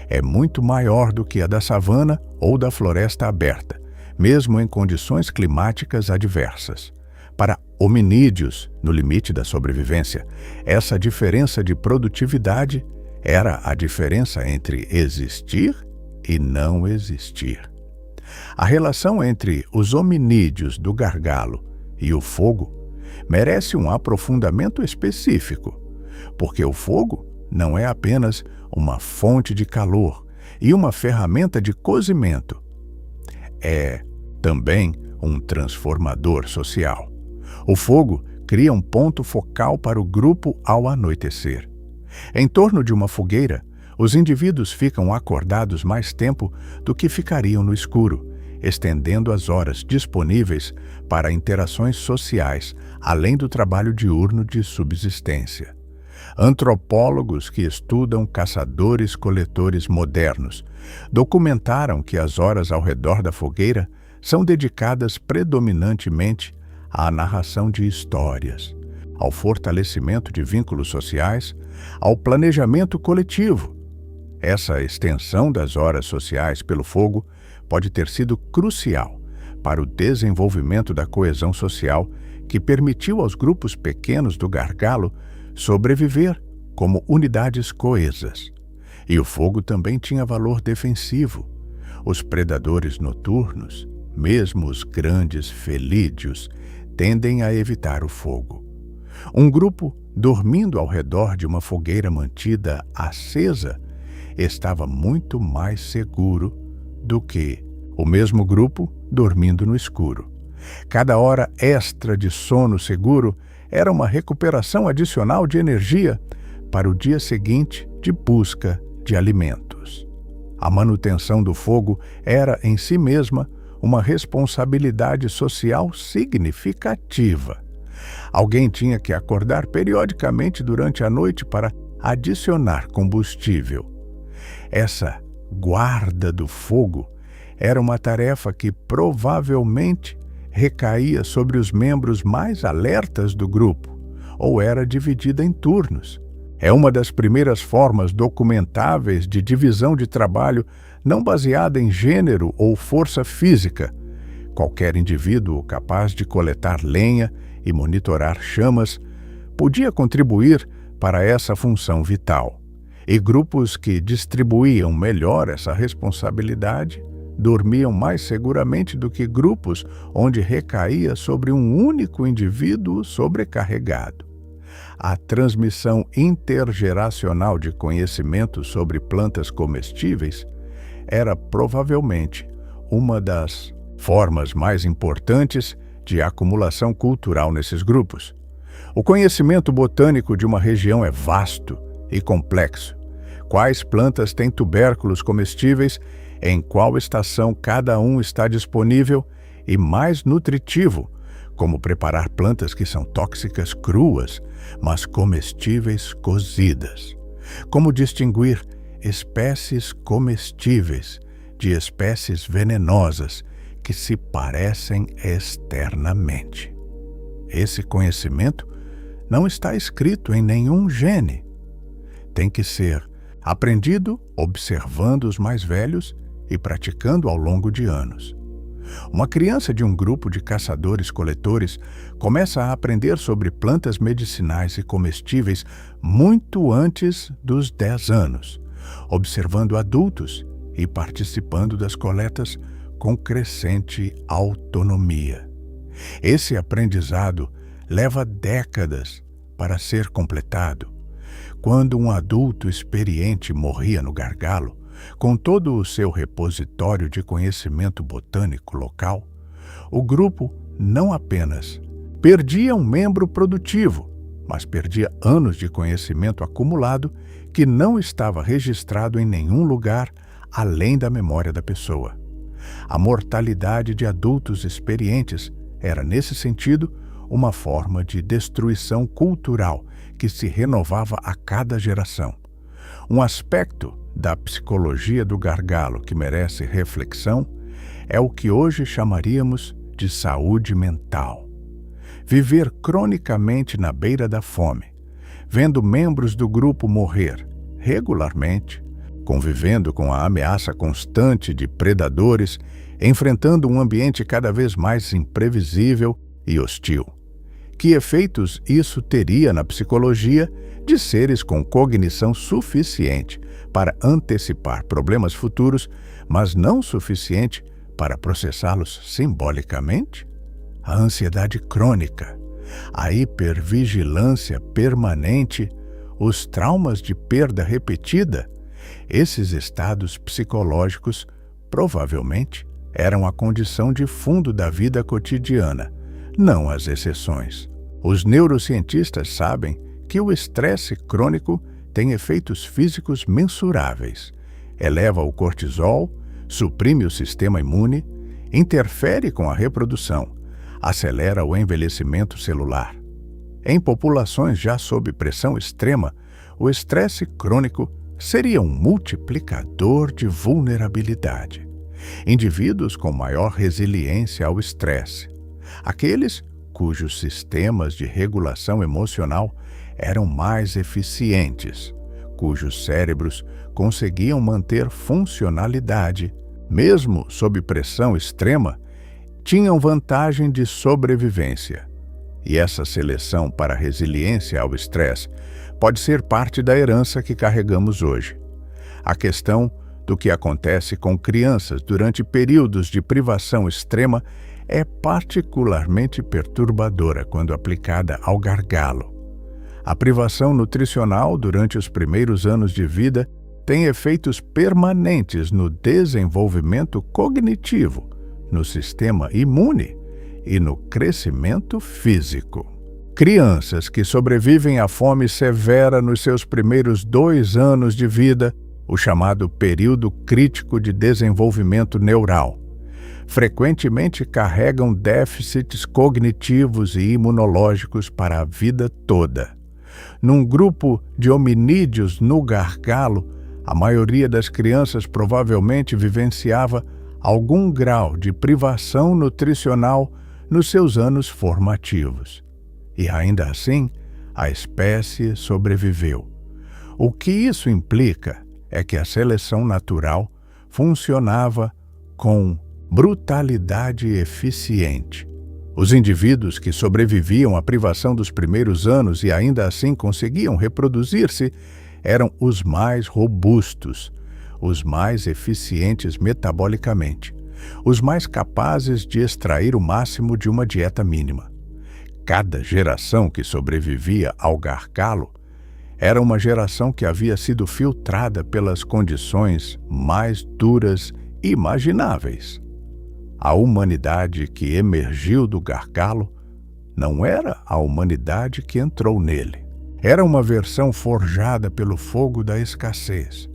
é muito maior do que a da savana ou da floresta aberta, mesmo em condições climáticas adversas. Para hominídeos, no limite da sobrevivência, essa diferença de produtividade era a diferença entre existir e não existir. A relação entre os hominídeos do gargalo e o fogo merece um aprofundamento específico, porque o fogo não é apenas uma fonte de calor e uma ferramenta de cozimento. É também um transformador social. O fogo cria um ponto focal para o grupo ao anoitecer. Em torno de uma fogueira, os indivíduos ficam acordados mais tempo do que ficariam no escuro, estendendo as horas disponíveis para interações sociais, além do trabalho diurno de subsistência. Antropólogos que estudam caçadores-coletores modernos documentaram que as horas ao redor da fogueira são dedicadas predominantemente à narração de histórias, ao fortalecimento de vínculos sociais, ao planejamento coletivo. Essa extensão das horas sociais pelo fogo pode ter sido crucial para o desenvolvimento da coesão social, que permitiu aos grupos pequenos do gargalo sobreviver como unidades coesas. E o fogo também tinha valor defensivo. Os predadores noturnos, mesmo os grandes felídeos, tendem a evitar o fogo. Um grupo dormindo ao redor de uma fogueira mantida acesa estava muito mais seguro do que o mesmo grupo dormindo no escuro. Cada hora extra de sono seguro era uma recuperação adicional de energia para o dia seguinte de busca de alimentos. A manutenção do fogo era, em si mesma, uma responsabilidade social significativa. Alguém tinha que acordar periodicamente durante a noite para adicionar combustível. Essa guarda do fogo era uma tarefa que provavelmente recaía sobre os membros mais alertas do grupo, ou era dividida em turnos. É uma das primeiras formas documentáveis de divisão de trabalho não baseada em gênero ou força física. Qualquer indivíduo capaz de coletar lenha e monitorar chamas podia contribuir para essa função vital. E grupos que distribuíam melhor essa responsabilidade dormiam mais seguramente do que grupos onde recaía sobre um único indivíduo sobrecarregado. A transmissão intergeracional de conhecimento sobre plantas comestíveis era provavelmente uma das formas mais importantes de acumulação cultural nesses grupos. O conhecimento botânico de uma região é vasto e complexo. Quais plantas têm tubérculos comestíveis, em qual estação cada um está disponível e mais nutritivo, como preparar plantas que são tóxicas cruas, mas comestíveis cozidas. Como distinguir espécies comestíveis de espécies venenosas que se parecem externamente. Esse conhecimento não está escrito em nenhum gene. Tem que ser aprendido observando os mais velhos e praticando ao longo de anos. Uma criança de um grupo de caçadores-coletores começa a aprender sobre plantas medicinais e comestíveis muito antes dos 10 anos, observando adultos e participando das coletas com crescente autonomia. Esse aprendizado leva décadas para ser completado. Quando um adulto experiente morria no gargalo, com todo o seu repositório de conhecimento botânico local, o grupo não apenas perdia um membro produtivo, mas perdia anos de conhecimento acumulado que não estava registrado em nenhum lugar além da memória da pessoa. A mortalidade de adultos experientes era, nesse sentido, uma forma de destruição cultural que se renovava a cada geração. Um aspecto da psicologia do gargalo que merece reflexão é o que hoje chamaríamos de saúde mental. Viver cronicamente na beira da fome, vendo membros do grupo morrer regularmente, convivendo com a ameaça constante de predadores, enfrentando um ambiente cada vez mais imprevisível e hostil. Que efeitos isso teria na psicologia de seres com cognição suficiente para antecipar problemas futuros, mas não suficiente para processá-los simbolicamente? A ansiedade crônica, a hipervigilância permanente, os traumas de perda repetida, esses estados psicológicos provavelmente eram a condição de fundo da vida cotidiana, não as exceções. Os neurocientistas sabem que o estresse crônico tem efeitos físicos mensuráveis. Eleva o cortisol, suprime o sistema imune, interfere com a reprodução, acelera o envelhecimento celular. Em populações já sob pressão extrema, o estresse crônico seria um multiplicador de vulnerabilidade. Indivíduos com maior resiliência ao estresse, aqueles cujos sistemas de regulação emocional eram mais eficientes, cujos cérebros conseguiam manter funcionalidade, mesmo sob pressão extrema, tinham vantagem de sobrevivência. E essa seleção para a resiliência ao estresse pode ser parte da herança que carregamos hoje. A questão do que acontece com crianças durante períodos de privação extrema é particularmente perturbadora quando aplicada ao gargalo. A privação nutricional durante os primeiros anos de vida tem efeitos permanentes no desenvolvimento cognitivo, no sistema imune e no crescimento físico. Crianças que sobrevivem à fome severa nos seus primeiros 2 anos de vida, o chamado período crítico de desenvolvimento neural, frequentemente carregam déficits cognitivos e imunológicos para a vida toda. Num grupo de hominídeos no gargalo, a maioria das crianças provavelmente vivenciava algum grau de privação nutricional nos seus anos formativos. E ainda assim, a espécie sobreviveu. O que isso implica é que a seleção natural funcionava com brutalidade eficiente. Os indivíduos que sobreviviam à privação dos primeiros anos e ainda assim conseguiam reproduzir-se eram os mais robustos, os mais eficientes metabolicamente, os mais capazes de extrair o máximo de uma dieta mínima. Cada geração que sobrevivia ao gargalo era uma geração que havia sido filtrada pelas condições mais duras imagináveis. A humanidade que emergiu do gargalo não era a humanidade que entrou nele. Era uma versão forjada pelo fogo da escassez.